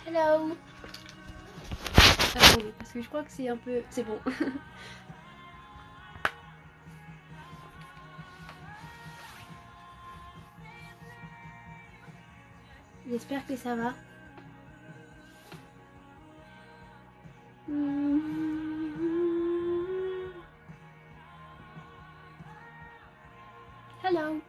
Hello. Attendez, parce que je crois que c'est un peu... C'est bon. J'espère que ça va. Hello.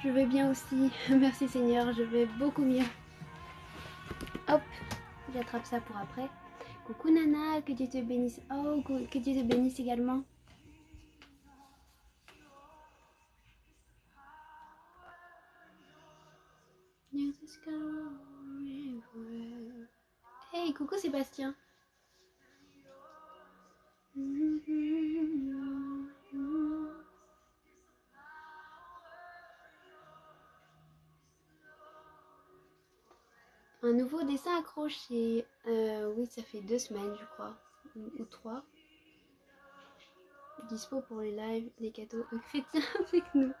Je vais bien aussi. Merci Seigneur, je vais beaucoup mieux. Hop, j'attrape ça pour après. Coucou Nana, que Dieu te bénisse. Oh, que Dieu te bénisse également. Hey, coucou Sébastien. Un nouveau dessin accroché. Oui, ça fait 2 semaines, je crois. Ou 3. Dispo pour les lives, les cadeaux chrétiens avec nous.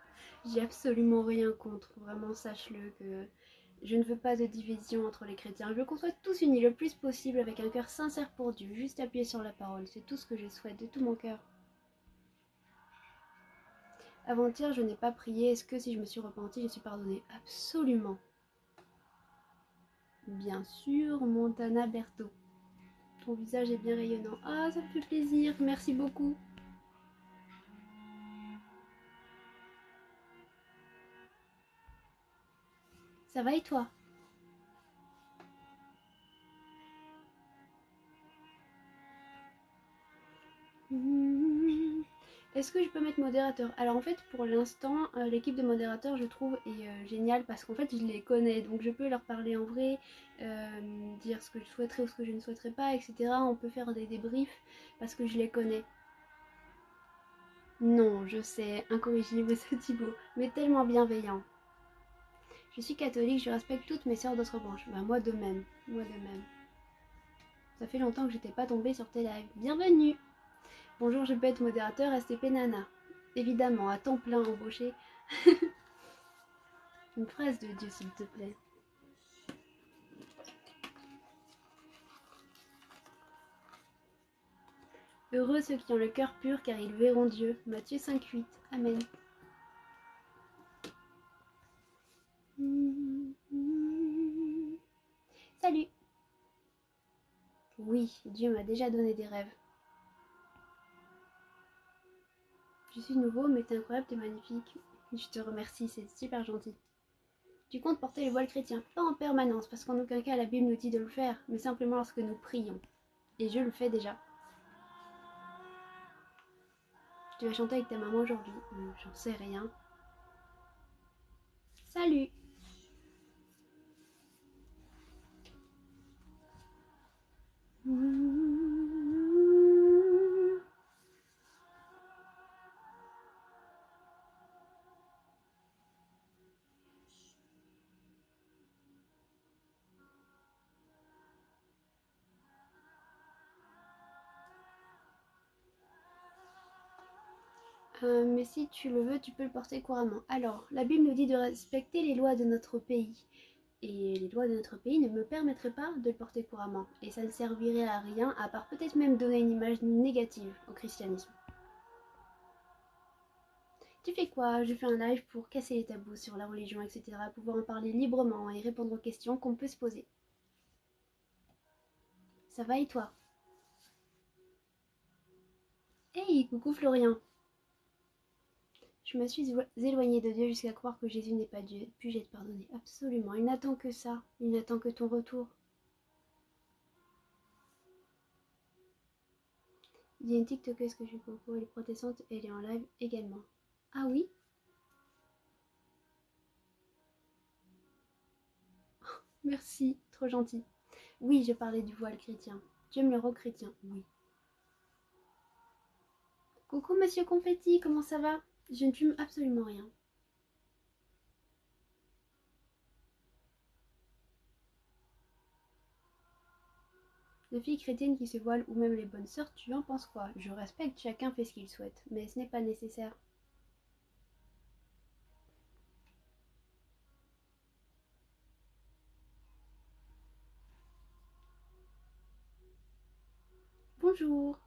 J'ai absolument rien contre. Vraiment, sache-le que je ne veux pas de division entre les chrétiens. Je veux qu'on soit tous unis le plus possible avec un cœur sincère pour Dieu. Juste appuyer sur la parole. C'est tout ce que je souhaite de tout mon cœur. Avant-hier, je n'ai pas prié. Est-ce que si je me suis repentie, je suis pardonnée? Absolument. Bien sûr, Montana Berthaud. Ton visage est bien rayonnant. Ah, ça me fait plaisir. Merci beaucoup. Ça va et toi? Est-ce que je peux mettre modérateur? Alors en fait pour l'instant l'équipe de modérateurs je trouve est géniale parce qu'en fait je les connais donc je peux leur parler en vrai, dire ce que je souhaiterais ou ce que je ne souhaiterais pas, etc. On peut faire des débriefs parce que je les connais. Non, je sais, incorrigible ce Thibaut, mais tellement bienveillant. Je suis catholique, je respecte toutes mes sœurs d'autres branches. Bah moi de même, moi de même. Ça fait longtemps que j'étais pas tombée sur tes lives. Bienvenue! Bonjour, je peux être modérateur STP Nana. Évidemment, à temps plein embauché. Une phrase de Dieu, s'il te plaît. Heureux ceux qui ont le cœur pur, car ils verront Dieu. Matthieu 5,8. Amen. Salut. Oui, Dieu m'a déjà donné des rêves. Je suis nouveau, mais t'es incroyable, t'es magnifique. Je te remercie, c'est super gentil. Tu comptes porter le voile chrétien? Pas en permanence, parce qu'en aucun cas la Bible nous dit de le faire, mais simplement lorsque nous prions. Et je le fais déjà. Tu vas chanter avec ta maman aujourd'hui? J'en sais rien. Salut. Mais si tu le veux, tu peux le porter couramment. Alors, la Bible nous dit de respecter les lois de notre pays. Et les lois de notre pays ne me permettraient pas de le porter couramment. Et ça ne servirait à rien, à part peut-être même donner une image négative au christianisme. Tu fais quoi? Je fais un live pour casser les tabous sur la religion, etc. Pouvoir en parler librement et répondre aux questions qu'on peut se poser. Ça va et toi? Hey, coucou Florian! Je me suis éloignée de Dieu jusqu'à croire que Jésus n'est pas Dieu. Puis-je être pardonné? Absolument. Il n'attend que ça. Il n'attend que ton retour. Il y a une TikTokeuse que je beaucoup, elle est protestante et elle est en live également. Ah oui? Merci, trop gentil. Oui, je parlais du voile chrétien. Tu aimes le rock chrétien? Oui. Coucou Monsieur Confetti, comment ça va? Je ne fume absolument rien. Les filles chrétiennes qui se voilent ou même les bonnes sœurs, tu en penses quoi? Je respecte, chacun fait ce qu'il souhaite, mais ce n'est pas nécessaire. Bonjour.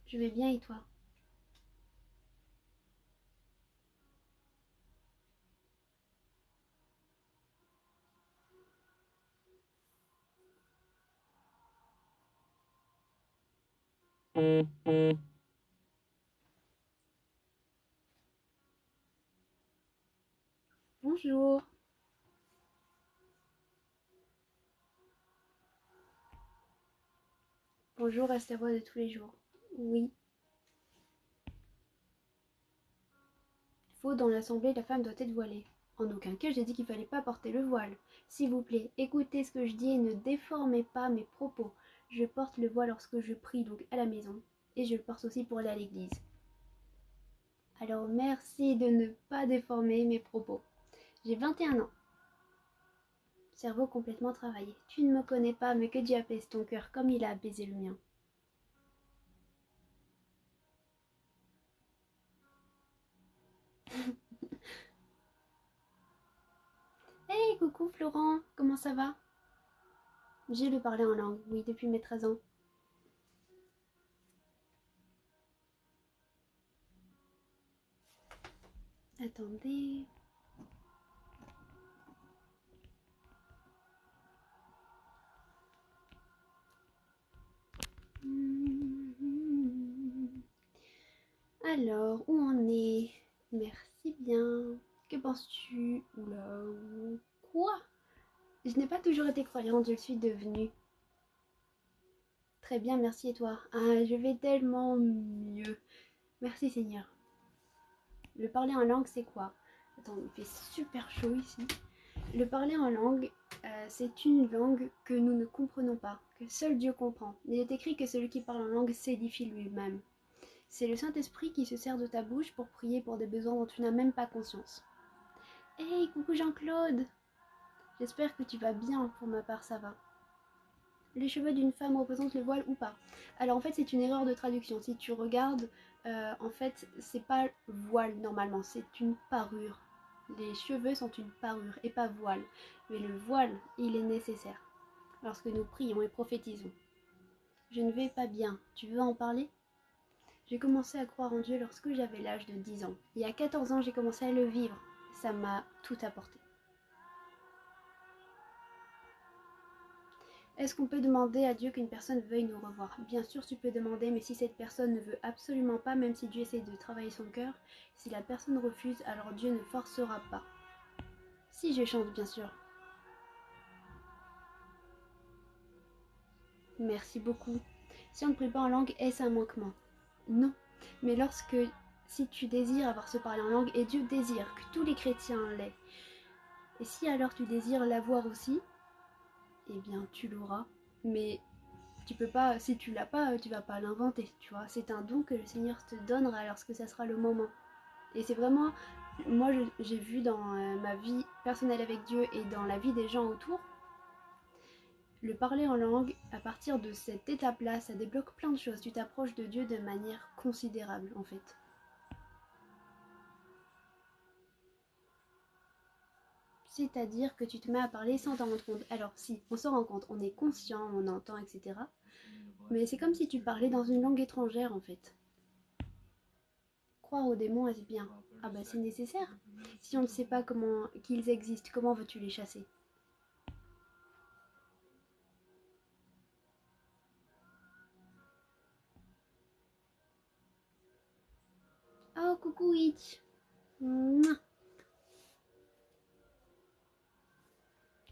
Je vais bien et toi? Bonjour. Bonjour, reste la voix de tous les jours. Oui. Faux, dans l'assemblée, la femme doit être voilée. En aucun cas, j'ai dit qu'il fallait pas porter le voile. S'il vous plaît, écoutez ce que je dis et ne déformez pas mes propos. Je porte le voile lorsque je prie, donc à la maison. Et je le porte aussi pour aller à l'église. Alors merci de ne pas déformer mes propos. J'ai 21 ans. Cerveau complètement travaillé. Tu ne me connais pas, mais que Dieu apaise ton cœur comme il a apaisé le mien. Hey, coucou Florent, comment ça va? J'ai le parler en langue, oui, depuis mes 13 ans. Attendez. Alors, où on est? Merci bien. Que penses-tu? Oula, quoi? Je n'ai pas toujours été croyante, je le suis devenue. Très bien, merci et toi? Ah, je vais tellement mieux. Merci Seigneur. Le parler en langue, c'est quoi? Attends, il fait super chaud ici. Le parler en langue, c'est une langue que nous ne comprenons pas, que seul Dieu comprend. Il est écrit que celui qui parle en langue s'édifie lui-même. C'est le Saint-Esprit qui se sert de ta bouche pour prier pour des besoins dont tu n'as même pas conscience. Hey, coucou Jean-Claude! J'espère que tu vas bien, pour ma part ça va. Les cheveux d'une femme représentent le voile ou pas? Alors en fait c'est une erreur de traduction. Si tu regardes, en fait c'est pas voile normalement, c'est une parure. Les cheveux sont une parure et pas voile. Mais le voile, il est nécessaire lorsque nous prions et prophétisons. Je ne vais pas bien. Tu veux en parler? J'ai commencé à croire en Dieu lorsque j'avais l'âge de 10 ans. Et à 14 ans, j'ai commencé à le vivre. Ça m'a tout apporté. Est-ce qu'on peut demander à Dieu qu'une personne veuille nous revoir? Bien sûr, tu peux demander, mais si cette personne ne veut absolument pas, même si Dieu essaie de travailler son cœur, si la personne refuse, alors Dieu ne forcera pas. Si je chante, bien sûr. Merci beaucoup. Si on ne prie pas en langue, est-ce un manquement? Non. Mais si tu désires avoir ce parler en langue, et Dieu désire que tous les chrétiens l'aient, et si alors tu désires l'avoir aussi, eh bien tu l'auras. Mais tu peux pas, si tu l'as pas, tu vas pas l'inventer, tu vois. C'est un don que le Seigneur te donnera lorsque ça sera le moment. Et c'est vraiment, moi j'ai vu dans ma vie personnelle avec Dieu et dans la vie des gens autour, le parler en langue, à partir de cette étape-là, ça débloque plein de choses. Tu t'approches de Dieu de manière considérable en fait. C'est-à-dire que tu te mets à parler sans t'en rendre compte. Alors si, on s'en rend compte, on est conscient, on entend, etc. Mais c'est comme si tu parlais dans une langue étrangère en fait. Croire aux démons, est-ce bien? Ah bah c'est nécessaire. Si on ne sait pas comment qu'ils existent, comment veux-tu les chasser? Oh coucou Itch.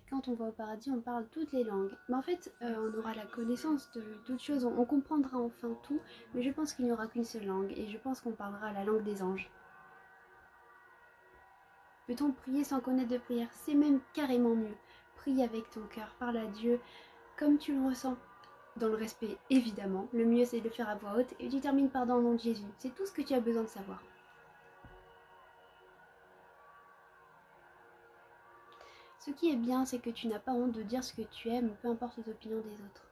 Quand on va au paradis, on parle toutes les langues. Mais en fait, on aura la connaissance de toutes choses, on comprendra enfin tout, mais je pense qu'il n'y aura qu'une seule langue, et je pense qu'on parlera la langue des anges. Peut-on prier sans connaître de prière? C'est même carrément mieux. Prie avec ton cœur, parle à Dieu comme tu le ressens. Dans le respect, évidemment. Le mieux, c'est de le faire à voix haute, et tu termines par dans le nom de Jésus. C'est tout ce que tu as besoin de savoir. Ce qui est bien, c'est que tu n'as pas honte de dire ce que tu aimes, peu importe les opinions des autres.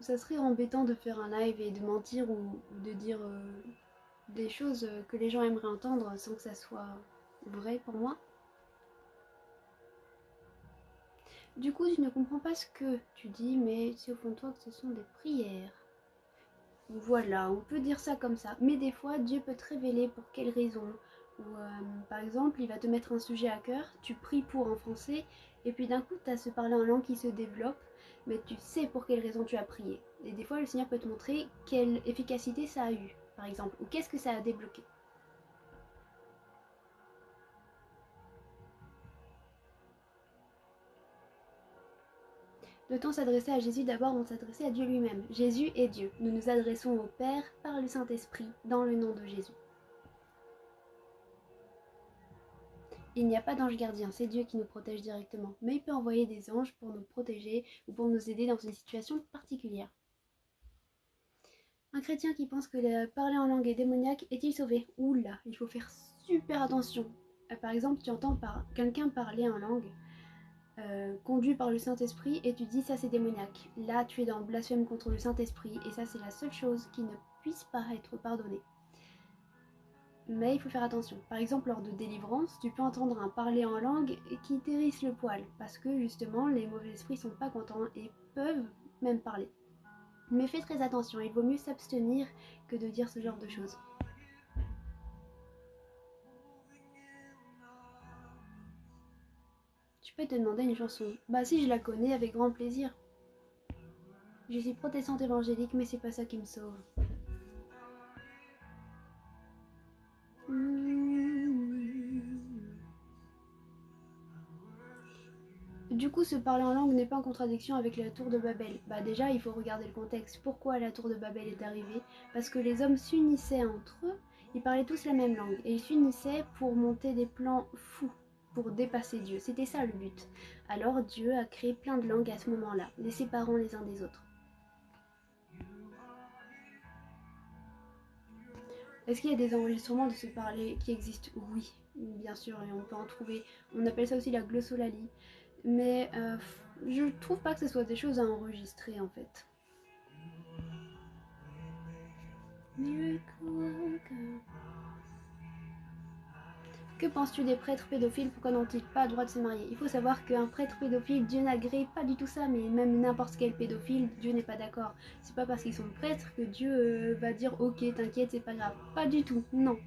Ça serait embêtant de faire un live et de mentir ou de dire des choses que les gens aimeraient entendre sans que ça soit vrai pour moi. Du coup, tu ne comprends pas ce que tu dis, mais c'est au fond de toi que ce sont des prières. Voilà, on peut dire ça comme ça. Mais des fois, Dieu peut te révéler pour quelle raison. Ou par exemple, il va te mettre un sujet à cœur, tu pries pour en français, et puis d'un coup, tu as ce parler en langue qui se développe, mais tu sais pour quelle raison tu as prié. Et des fois, le Seigneur peut te montrer quelle efficacité ça a eu, par exemple, ou qu'est-ce que ça a débloqué. Doit-on s'adresser à Jésus d'abord ou s'adresser à Dieu lui-même? Jésus est Dieu. Nous nous adressons au Père par le Saint-Esprit, dans le nom de Jésus. Il n'y a pas d'ange gardien, c'est Dieu qui nous protège directement. Mais il peut envoyer des anges pour nous protéger ou pour nous aider dans une situation particulière. Un chrétien qui pense que parler en langue est démoniaque, est-il sauvé? Oula, il faut faire super attention. Par exemple, tu entends quelqu'un parler en langue, conduit par le Saint-Esprit, et tu dis ça c'est démoniaque. Là, tu es dans le blasphème contre le Saint-Esprit, et ça c'est la seule chose qui ne puisse pas être pardonnée. Mais il faut faire attention. Par exemple, lors de délivrance, tu peux entendre un parler en langue qui t'hérisse le poil, parce que justement, les mauvais esprits sont pas contents et peuvent même parler. Mais fais très attention, il vaut mieux s'abstenir que de dire ce genre de choses. Tu peux te demander une chanson. Bah si, je la connais avec grand plaisir. Je suis protestante évangélique, mais c'est pas ça qui me sauve. Du coup, se parler en langue n'est pas en contradiction avec la tour de Babel. Bah déjà, il faut regarder le contexte. Pourquoi la tour de Babel est arrivée? Parce que les hommes s'unissaient entre eux, ils parlaient tous la même langue, et ils s'unissaient pour monter des plans fous, pour dépasser Dieu. C'était ça le but. Alors Dieu a créé plein de langues à ce moment-là, les séparant les uns des autres. Est-ce qu'il y a des enregistrements de ce parler qui existent? Oui, bien sûr, et on peut en trouver. On appelle ça aussi la glossolalie. Mais je trouve pas que ce soit des choses à enregistrer en fait. Que penses-tu des prêtres pédophiles? Pourquoi n'ont-ils pas le droit de se marier? Il faut savoir qu'un prêtre pédophile, Dieu n'agrée pas du tout ça, mais même n'importe quel pédophile, Dieu n'est pas d'accord. C'est pas parce qu'ils sont prêtres que Dieu va dire ok, t'inquiète, c'est pas grave. Pas du tout, non.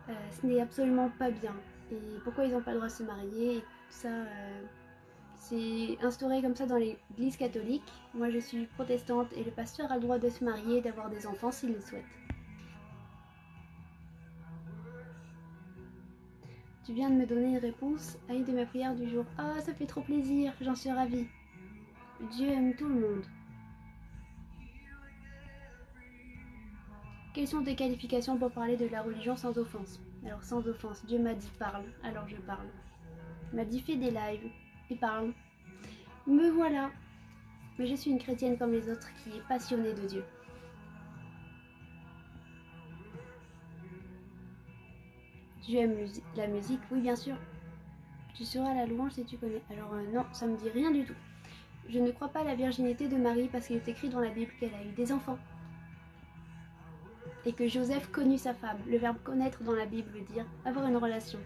Ce n'est absolument pas bien. Et pourquoi ils n'ont pas le droit de se marier? Ça, c'est instauré comme ça dans l'église catholique. Moi je suis protestante et le pasteur a le droit de se marier et d'avoir des enfants s'il le souhaite. Tu viens de me donner une réponse à une de mes prières du jour. Ah, ça fait trop plaisir, j'en suis ravie. Dieu aime tout le monde. Quelles sont tes qualifications pour parler de la religion sans offense? Alors sans offense, Dieu m'a dit parle, alors je parle. Il m'a dit fais des lives et parle. Me voilà. Mais je suis une chrétienne comme les autres qui est passionnée de Dieu. Tu aimes la musique? Oui, bien sûr. Tu seras la louange si tu connais. Alors non, ça me dit rien du tout. Je ne crois pas à la virginité de Marie parce qu'il est écrit dans la Bible qu'elle a eu des enfants. Et que Joseph connut sa femme. Le verbe connaître dans la Bible veut dire avoir une relation.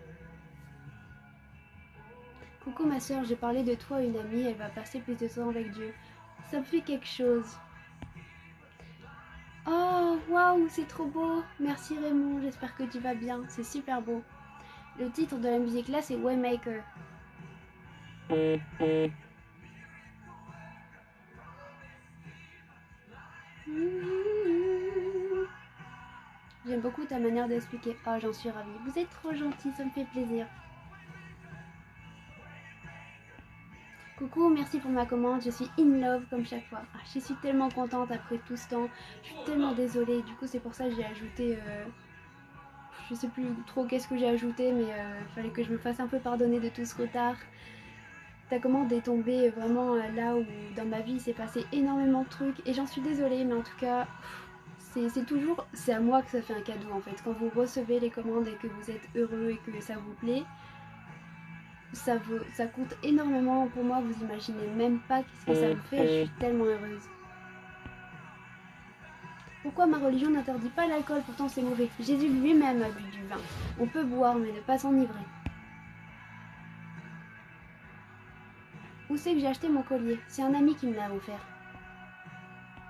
Coucou ma soeur, j'ai parlé de toi à une amie, elle va passer plus de temps avec Dieu. Ça me fait quelque chose. Oh, waouh, c'est trop beau. Merci Raymond, j'espère que tu vas bien. C'est super beau. Le titre de la musique là, c'est Waymaker. J'aime beaucoup ta manière d'expliquer. Oh, j'en suis ravie. Vous êtes trop gentil, ça me fait plaisir. Coucou, merci pour ma commande. Je suis in love comme chaque fois. Ah, je suis tellement contente après tout ce temps. Je suis tellement désolée. Du coup, c'est pour ça que j'ai ajouté. Je sais plus trop qu'est-ce que j'ai ajouté, mais il fallait que je me fasse un peu pardonner de tout ce retard. Ta commande est tombée vraiment là où dans ma vie il s'est passé énormément de trucs et j'en suis désolée, mais en tout cas c'est à moi que ça fait un cadeau en fait. Quand vous recevez les commandes et que vous êtes heureux et que ça vous plaît, ça compte énormément pour moi. Vous imaginez même pas ce que ça me fait. Je suis tellement heureuse. Pourquoi ma religion n'interdit pas l'alcool? Pourtant c'est mauvais. Jésus lui-même a bu du vin. On peut boire mais ne pas s'enivrer. Où c'est que j'ai acheté mon collier? C'est un ami qui me l'a offert.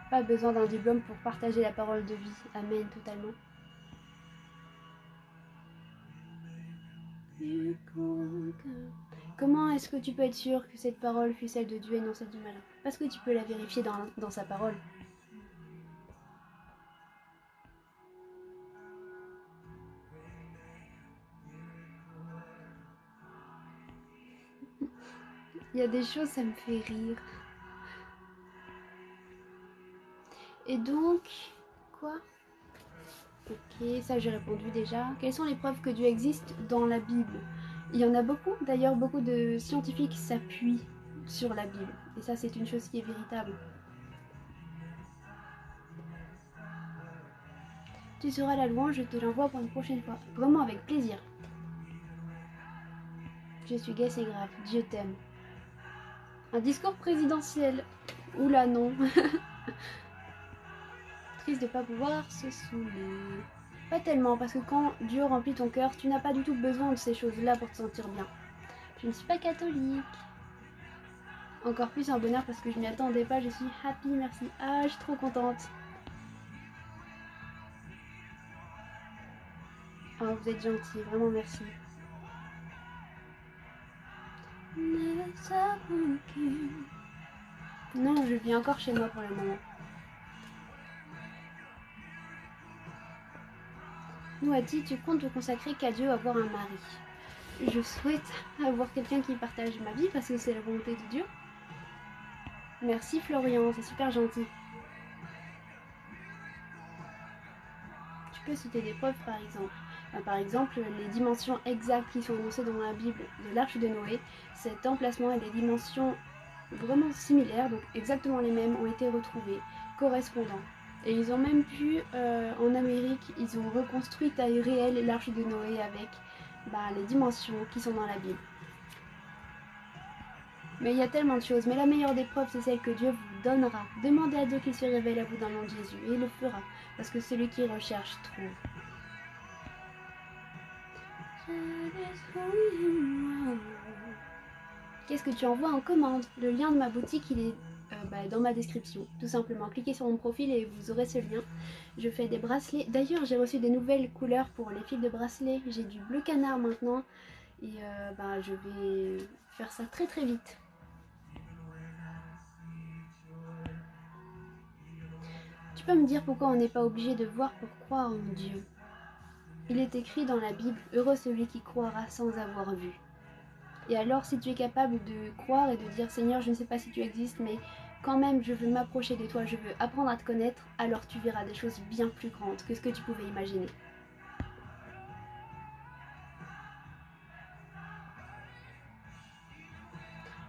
Pas besoin d'un diplôme pour partager la parole de vie. Amen, totalement. Comment est-ce que tu peux être sûr que cette parole fut celle de Dieu et non celle du malin? Parce que tu peux la vérifier dans sa parole. Il y a des choses, ça me fait rire. Et donc, quoi? Ok, ça j'ai répondu déjà. Quelles sont les preuves que Dieu existe dans la Bible? Il y en a beaucoup. D'ailleurs, beaucoup de scientifiques s'appuient sur la Bible. Et ça, c'est une chose qui est véritable. Tu seras la louange, je te l'envoie pour une prochaine fois. Vraiment avec plaisir. Je suis gaie, c'est grave. Dieu t'aime. Un discours présidentiel. Oula, non. Triste de pas pouvoir se saouler. Pas tellement, parce que quand Dieu remplit ton cœur, tu n'as pas du tout besoin de ces choses-là pour te sentir bien. Je ne suis pas catholique. Encore plus un bonheur parce que je m'y attendais pas, je suis happy, merci. Ah, je suis trop contente. Oh, vous êtes gentil, vraiment merci. Non, je vis encore chez moi pour le moment. Nouati, tu comptes te consacrer qu'à Dieu, avoir un mari. Je souhaite avoir quelqu'un qui partage ma vie parce que c'est la volonté de Dieu. Merci Florian, c'est super gentil. Tu peux citer des preuves par exemple. Par exemple, les dimensions exactes qui sont annoncées dans la Bible de l'Arche de Noé, cet emplacement et des dimensions vraiment similaires, donc exactement les mêmes, ont été retrouvées, correspondant. Et ils ont même pu, en Amérique, ils ont reconstruit taille réelle l'Arche de Noé avec les dimensions qui sont dans la Bible. Mais il y a tellement de choses. Mais la meilleure des preuves, c'est celle que Dieu vous donnera. Demandez à Dieu qu'il se révèle à vous dans le nom de Jésus. Et il le fera. Parce que celui qui recherche trouve. Qu'est-ce que tu envoies en commande? Le lien de ma boutique, il est dans ma description. Tout simplement, cliquez sur mon profil et vous aurez ce lien. Je fais des bracelets. D'ailleurs, j'ai reçu des nouvelles couleurs pour les fils de bracelets. J'ai du bleu canard maintenant. Et je vais faire ça très très vite. Tu peux me dire pourquoi on n'est pas obligé de voir pour croire en Dieu? Il est écrit dans la Bible, heureux celui qui croira sans avoir vu. Et alors, si tu es capable de croire et de dire Seigneur, je ne sais pas si tu existes, mais quand même, je veux m'approcher de toi, je veux apprendre à te connaître, alors tu verras des choses bien plus grandes que ce que tu pouvais imaginer.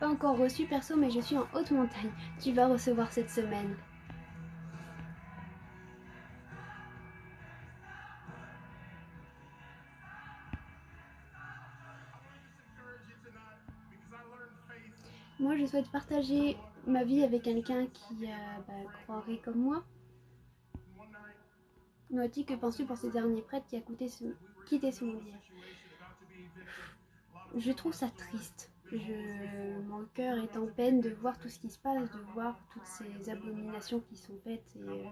Pas encore reçu perso, mais je suis en haute montagne. Tu vas recevoir cette semaine. Moi, je souhaite partager ma vie avec quelqu'un qui croirait comme moi. Noati, que penses-tu pour ces derniers prêtres qui a quitté ce monde hier? Je trouve ça triste. Mon cœur est en peine de voir tout ce qui se passe, de voir toutes ces abominations qui sont faites. Et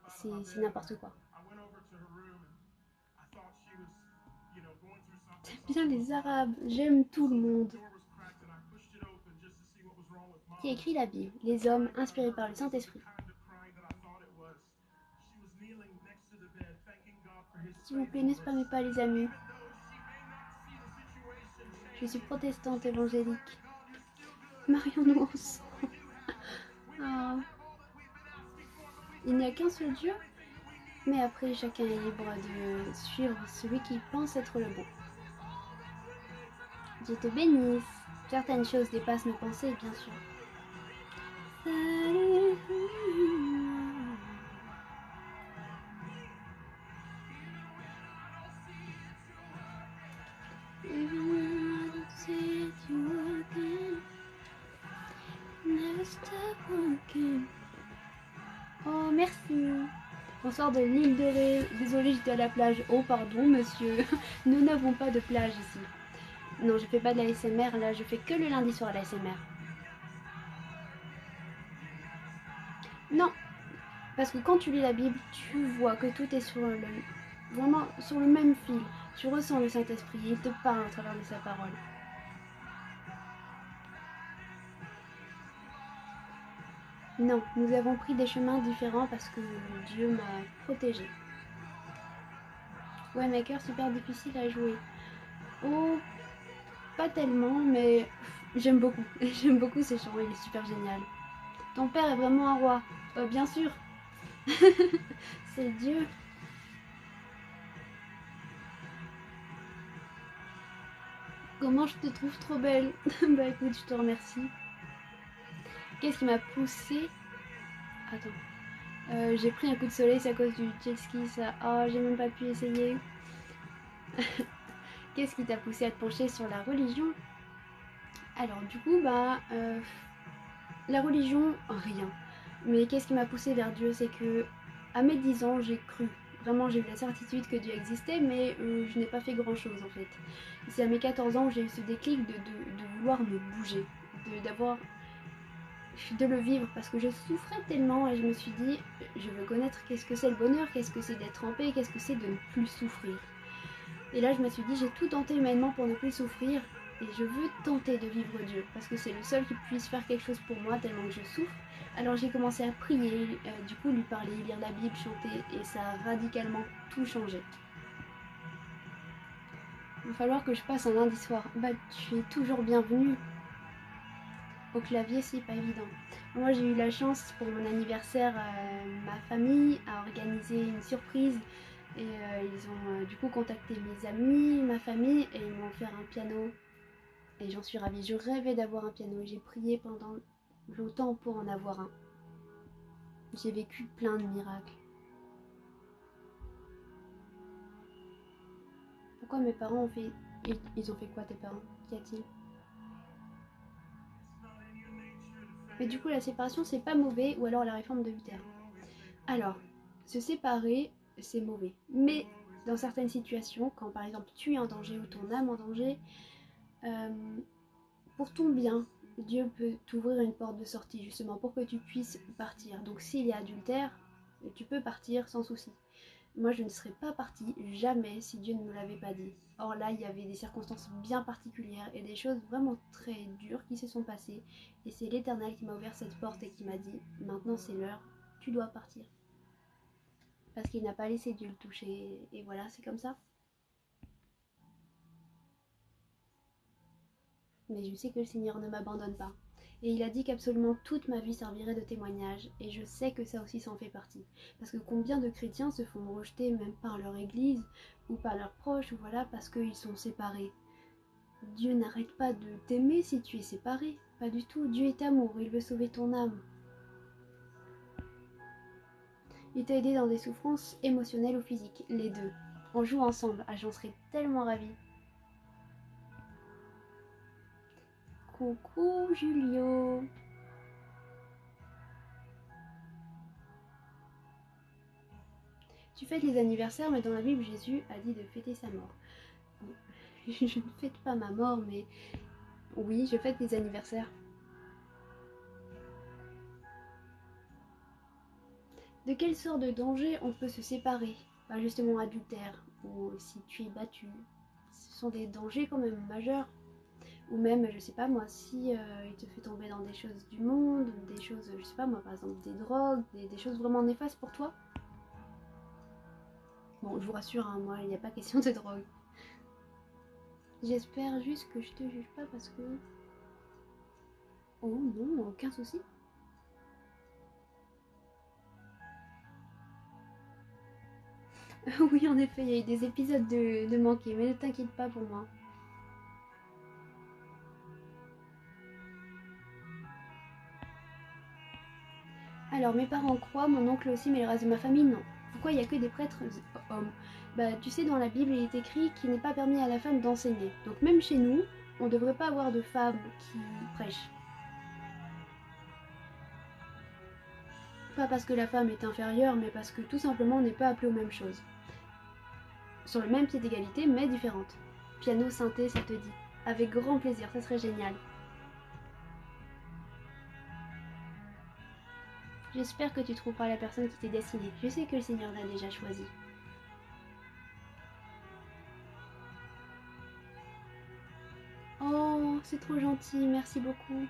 c'est n'importe quoi. J'aime bien les Arabes, j'aime tout le monde. Qui écrit la Bible? Les hommes inspirés par le Saint-Esprit. S'il vous plaît, ne spammez pas les amis. Je suis protestante évangélique. Marions-nous ensemble. Oh. Il n'y a qu'un seul Dieu, mais après chacun est libre de suivre celui qui pense être le bon. Dieu te bénisse. Certaines choses dépassent nos pensées, bien sûr. Oh, merci. Bonsoir de l'île de Ré. Désolée, j'étais à la plage. Oh, pardon, monsieur. Nous n'avons pas de plage ici. Non, je fais pas de la SMR, là je fais que le lundi soir la SMR. Non, parce que quand tu lis la Bible, tu vois que tout est vraiment sur le même fil. Tu ressens le Saint-Esprit, il te parle au travers de sa parole. Non, nous avons pris des chemins différents parce que Dieu m'a protégée. Ouais, Maker, super difficile à jouer. Oh, pas tellement, mais j'aime beaucoup. J'aime beaucoup ce chant, il est super génial. Ton père est vraiment un roi. Bien sûr. C'est Dieu. Comment je te trouve trop belle. Bah écoute, je te remercie. Qu'est-ce qui m'a poussée? Attends. J'ai pris un coup de soleil, c'est à cause du jet ski, ça. Oh, j'ai même pas pu essayer. Qu'est-ce qui t'a poussé à te pencher sur la religion? Alors du coup, la religion, rien. Mais qu'est-ce qui m'a poussée vers Dieu? C'est que à mes 10 ans, j'ai cru. Vraiment, j'ai eu la certitude que Dieu existait, mais je n'ai pas fait grand-chose en fait. C'est à mes 14 ans que j'ai eu ce déclic de vouloir me bouger, de le vivre, parce que je souffrais tellement et je me suis dit, je veux connaître qu'est-ce que c'est le bonheur, qu'est-ce que c'est d'être en paix, qu'est-ce que c'est de ne plus souffrir. Et là, je me suis dit, j'ai tout tenté humainement pour ne plus souffrir, et je veux tenter de vivre Dieu, parce que c'est le seul qui puisse faire quelque chose pour moi tellement que je souffre. Alors j'ai commencé à prier, du coup lui parler, lire la Bible, chanter, et ça a radicalement tout changé. Il va falloir que je passe un lundi soir. Bah, tu es toujours bienvenue. Au clavier, c'est pas évident. Moi, j'ai eu la chance pour mon anniversaire, ma famille a organisé une surprise et ils ont du coup contacté mes amis, ma famille et ils m'ont offert un piano. Et j'en suis ravie. Je rêvais d'avoir un piano et j'ai prié pendant longtemps pour en avoir un. J'ai vécu plein de miracles. Pourquoi mes parents ont fait... Ils ont fait quoi tes parents? Qu'y a-t-il? Mais du coup, la séparation, c'est pas mauvais, ou alors la réforme de Luther. Alors, se séparer, c'est mauvais. Mais dans certaines situations, quand par exemple tu es en danger ou ton âme en danger, euh, pour ton bien, Dieu peut t'ouvrir une porte de sortie justement pour que tu puisses partir. Donc s'il y a adultère, tu peux partir sans souci. Moi, je ne serais pas partie jamais si Dieu ne me l'avait pas dit. Or là, il y avait des circonstances bien particulières et des choses vraiment très dures qui se sont passées. Et c'est l'Éternel qui m'a ouvert cette porte et qui m'a dit, maintenant c'est l'heure, tu dois partir. Parce qu'il n'a pas laissé Dieu le toucher. Et voilà, c'est comme ça. Mais je sais que le Seigneur ne m'abandonne pas. Et il a dit qu'absolument toute ma vie servirait de témoignage. Et je sais que ça aussi s'en fait partie. Parce que combien de chrétiens se font rejeter même par leur église ou par leurs proches, ou voilà, parce qu'ils sont séparés. Dieu n'arrête pas de t'aimer si tu es séparé. Pas du tout. Dieu est amour, il veut sauver ton âme. Il t'a aidé dans des souffrances émotionnelles ou physiques, les deux. On joue ensemble. Ah, j'en serais tellement ravie. Coucou Julio. Tu fêtes les anniversaires, mais dans la Bible, Jésus a dit de fêter sa mort. Je ne fête pas ma mort, mais oui, je fête les anniversaires. De quelle sorte de danger on peut se séparer? Pas justement adultère, ou si tu es battu. Ce sont des dangers quand même majeurs. Ou même, je sais pas moi, si il te fait tomber dans des choses du monde, des choses, je sais pas moi, par exemple des drogues, des choses vraiment néfastes pour toi. Bon, je vous rassure, hein, moi, il n'y a pas question de drogue. J'espère juste que je te juge pas parce que... Oh non, aucun souci. Oui, en effet, il y a eu des épisodes de manqués, mais ne t'inquiète pas pour moi. Alors, mes parents croient, mon oncle aussi, mais le reste de ma famille, non. Pourquoi il n'y a que des prêtres hommes? Bah, tu sais, dans la Bible, il est écrit qu'il n'est pas permis à la femme d'enseigner. Donc même chez nous, on ne devrait pas avoir de femmes qui prêchent. Pas parce que la femme est inférieure, mais parce que tout simplement on n'est pas appelé aux mêmes choses. Sur le même pied d'égalité, mais différentes. Piano, synthé, ça te dit. Avec grand plaisir, ça serait génial. J'espère que tu trouveras la personne qui t'est destinée. Je sais que le Seigneur l'a déjà choisi. Oh, c'est trop gentil, merci beaucoup.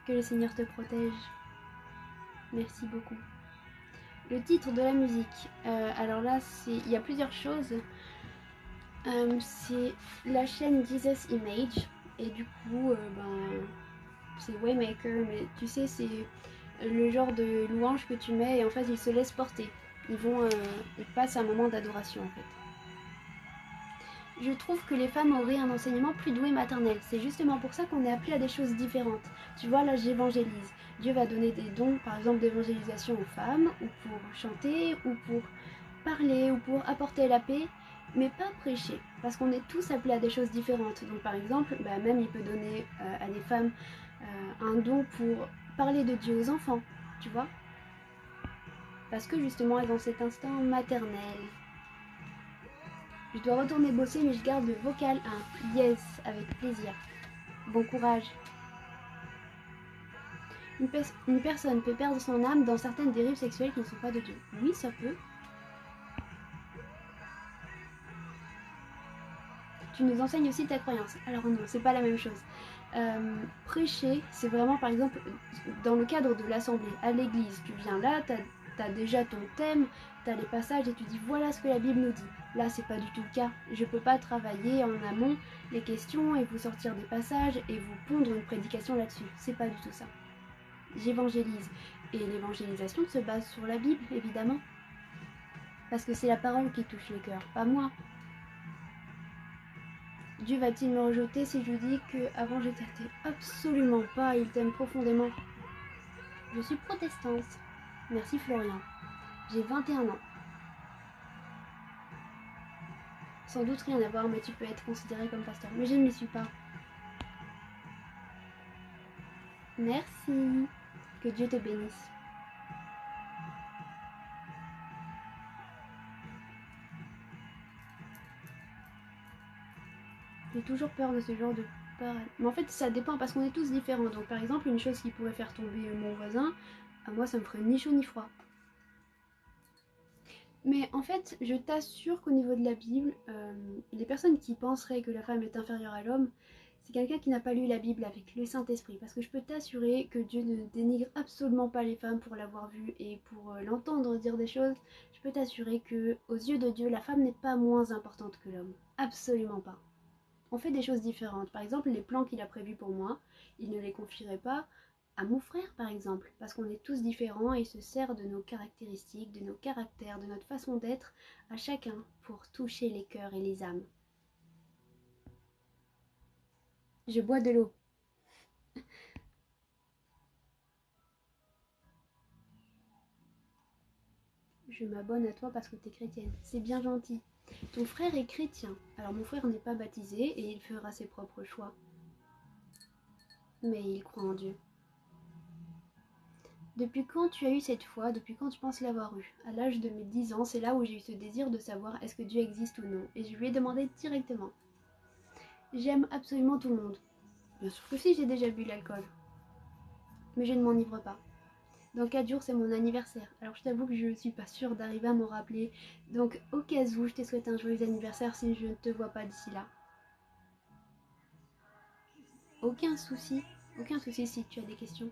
Que le Seigneur te protège. Merci beaucoup. Le titre de la musique. Alors là, il y a plusieurs choses. C'est la chaîne Jesus Image. Et du coup, c'est Waymaker. Mais tu sais, c'est le genre de louange que tu mets et en fait, ils se laissent porter. Ils passent un moment d'adoration en fait. Je trouve que les femmes auraient un enseignement plus doué maternel. C'est justement pour ça qu'on est appelé à des choses différentes. Tu vois, là j'évangélise. Dieu va donner des dons, par exemple d'évangélisation aux femmes, ou pour chanter, ou pour parler, ou pour apporter la paix, mais pas prêcher. Parce qu'on est tous appelés à des choses différentes. Donc par exemple, même il peut donner à des femmes un don pour parler de Dieu aux enfants, tu vois. Parce que justement elles ont cet instinct maternel. Je dois retourner bosser, mais je garde le vocal 1. Yes, avec plaisir. Bon courage. Une personne peut perdre son âme dans certaines dérives sexuelles qui ne sont pas de Dieu. Oui, ça peut. Tu nous enseignes aussi ta croyance. Alors non, c'est pas la même chose. Prêcher, c'est vraiment par exemple dans le cadre de l'assemblée, à l'église. Tu viens là, t'as déjà ton thème, t'as les passages et tu dis voilà ce que la Bible nous dit. Là, c'est pas du tout le cas. Je peux pas travailler en amont les questions et vous sortir des passages et vous pondre une prédication là-dessus. C'est pas du tout ça. J'évangélise. Et l'évangélisation se base sur la Bible, évidemment. Parce que c'est la parole qui touche les cœurs, pas moi. Dieu va-t-il me rejeter si je lui dis que avant je t'aimais absolument pas, il t'aime profondément. Je suis protestante. Merci Florian. J'ai 21 ans. Sans doute rien à voir, mais tu peux être considéré comme pasteur. Mais je ne le suis pas. Merci. Que Dieu te bénisse. J'ai toujours peur de ce genre de parade. Mais en fait, ça dépend parce qu'on est tous différents. Donc, par exemple, une chose qui pourrait faire tomber mon voisin, à moi, ça me ferait ni chaud ni froid. Mais en fait, je t'assure qu'au niveau de la Bible, les personnes qui penseraient que la femme est inférieure à l'homme, c'est quelqu'un qui n'a pas lu la Bible avec le Saint-Esprit. Parce que je peux t'assurer que Dieu ne dénigre absolument pas les femmes pour l'avoir vu et pour l'entendre dire des choses. Je peux t'assurer que aux yeux de Dieu, la femme n'est pas moins importante que l'homme. Absolument pas. On fait des choses différentes. Par exemple, les plans qu'il a prévus pour moi, il ne les confierait pas à mon frère, par exemple, parce qu'on est tous différents et il se sert de nos caractéristiques, de nos caractères, de notre façon d'être à chacun pour toucher les cœurs et les âmes. Je bois de l'eau. Je m'abonne à toi parce que tu es chrétienne. C'est bien gentil. Ton frère est chrétien. Alors mon frère n'est pas baptisé et il fera ses propres choix. Mais il croit en Dieu. Depuis quand tu as eu cette foi? Depuis quand tu penses l'avoir eue? À l'âge de mes 10 ans, c'est là où j'ai eu ce désir de savoir est-ce que Dieu existe ou non. Et je lui ai demandé directement. J'aime absolument tout le monde. Bien sûr que si, j'ai déjà bu l'alcool. Mais je ne m'enivre pas. Dans 4 jours, c'est mon anniversaire. Alors je t'avoue que je ne suis pas sûre d'arriver à m'en rappeler. Donc au cas où, je te souhaite un joyeux anniversaire si je ne te vois pas d'ici là. Aucun souci si tu as des questions.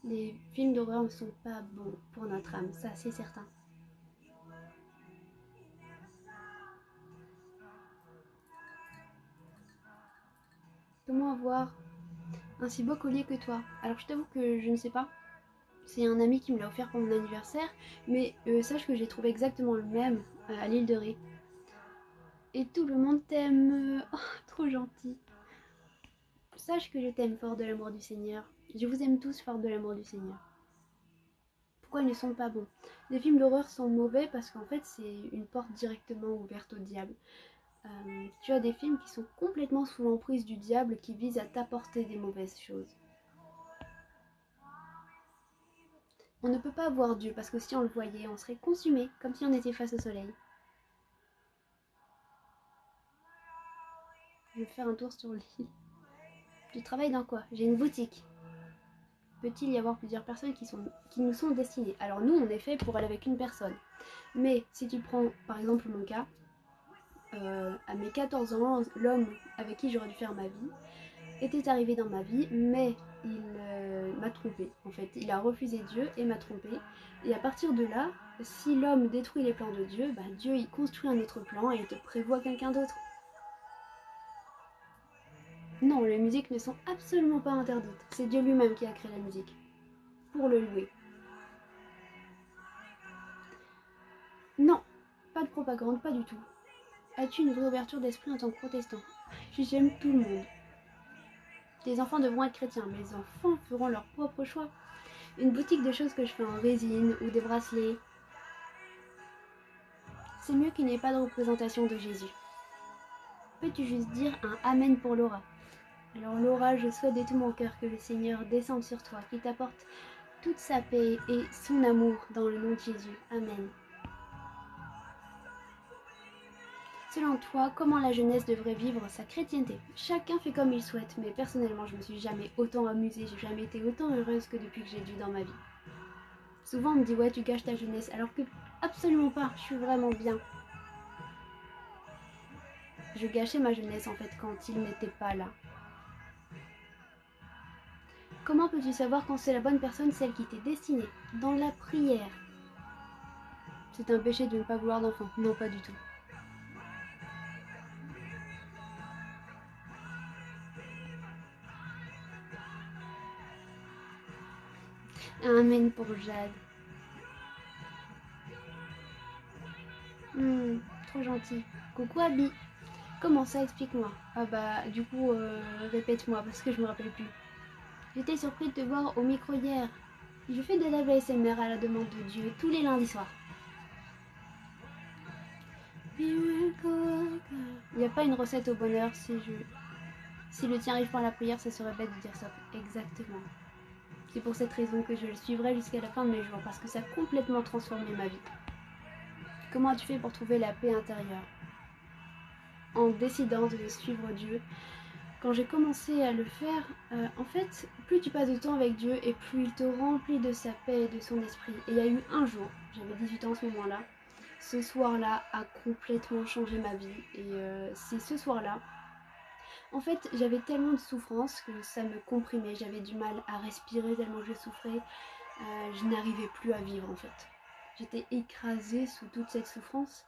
Les films d'horreur ne sont pas bons pour notre âme, ça c'est certain. Comment avoir un si beau collier que toi? Alors je t'avoue que je ne sais pas. C'est un ami qui me l'a offert pour mon anniversaire, mais sache que j'ai trouvé exactement le même à l'île de Ré. Et tout le monde t'aime. Oh, trop gentil. Sache que je t'aime fort de l'amour du Seigneur. Je vous aime tous fort de l'amour du Seigneur. Pourquoi ils ne sont pas bons? Les films d'horreur sont mauvais parce qu'en fait c'est une porte directement ouverte au diable. Tu as des films qui sont complètement sous l'emprise du diable qui visent à t'apporter des mauvaises choses. On ne peut pas voir Dieu parce que si on le voyait, on serait consumé comme si on était face au soleil. Je vais faire un tour sur l'île. Tu travailles dans quoi? J'ai une boutique. Peut-il y avoir plusieurs personnes qui nous sont destinées? Alors nous, on est fait pour aller avec une personne. Mais si tu prends par exemple mon cas, à mes 14 ans, l'homme avec qui j'aurais dû faire ma vie était arrivé dans ma vie, mais il m'a trompé. En fait, il a refusé Dieu et m'a trompé. Et à partir de là, si l'homme détruit les plans de Dieu, bah Dieu il construit un autre plan et il te prévoit quelqu'un d'autre. Non, les musiques ne sont absolument pas interdites. C'est Dieu lui-même qui a créé la musique. Pour le louer. Non, pas de propagande, pas du tout. As-tu une vraie ouverture d'esprit en tant que protestant? J'aime tout le monde. Les enfants devront être chrétiens, mais les enfants feront leur propre choix. Une boutique de choses que je fais en résine ou des bracelets. C'est mieux qu'il n'y ait pas de représentation de Jésus. Peux-tu juste dire un Amen pour Laura? Alors Laura, je souhaite de tout mon cœur que le Seigneur descende sur toi, qu'il t'apporte toute sa paix et son amour dans le nom de Jésus. Amen. Selon toi, comment la jeunesse devrait vivre sa chrétienté? Chacun fait comme il souhaite, mais personnellement, je me suis jamais autant amusée, j'ai jamais été autant heureuse que depuis que j'ai Dieu dans ma vie. Souvent, on me dit ouais, tu gâches ta jeunesse, alors que absolument pas, je suis vraiment bien. Je gâchais ma jeunesse en fait quand il n'était pas là. Comment peux-tu savoir quand c'est la bonne personne, celle qui t'est destinée? Dans la prière. C'est un péché de ne pas vouloir d'enfant. Non, pas du tout. Amen pour Jade. Trop gentil. Coucou Abby. Comment ça, explique-moi. Ah bah, du coup, répète-moi parce que je me rappelle plus. J'étais surprise de te voir au micro hier. Je fais de la ASMR à la demande de Dieu tous les lundis soirs. Il n'y a pas une recette au bonheur. Si le tien arrive par la prière, ça serait bête de dire ça. Exactement. C'est pour cette raison que je le suivrai jusqu'à la fin de mes jours, parce que ça a complètement transformé ma vie. Comment as-tu fait pour trouver la paix intérieure? En décidant de suivre Dieu. Quand j'ai commencé à le faire, en fait, plus tu passes de temps avec Dieu et plus il te remplit de sa paix et de son esprit. Et il y a eu un jour, j'avais 18 ans à ce moment-là, ce soir-là a complètement changé ma vie. Et c'est ce soir-là, en fait, j'avais tellement de souffrance que ça me comprimait. J'avais du mal à respirer tellement je souffrais. Je n'arrivais plus à vivre en fait. J'étais écrasée sous toute cette souffrance.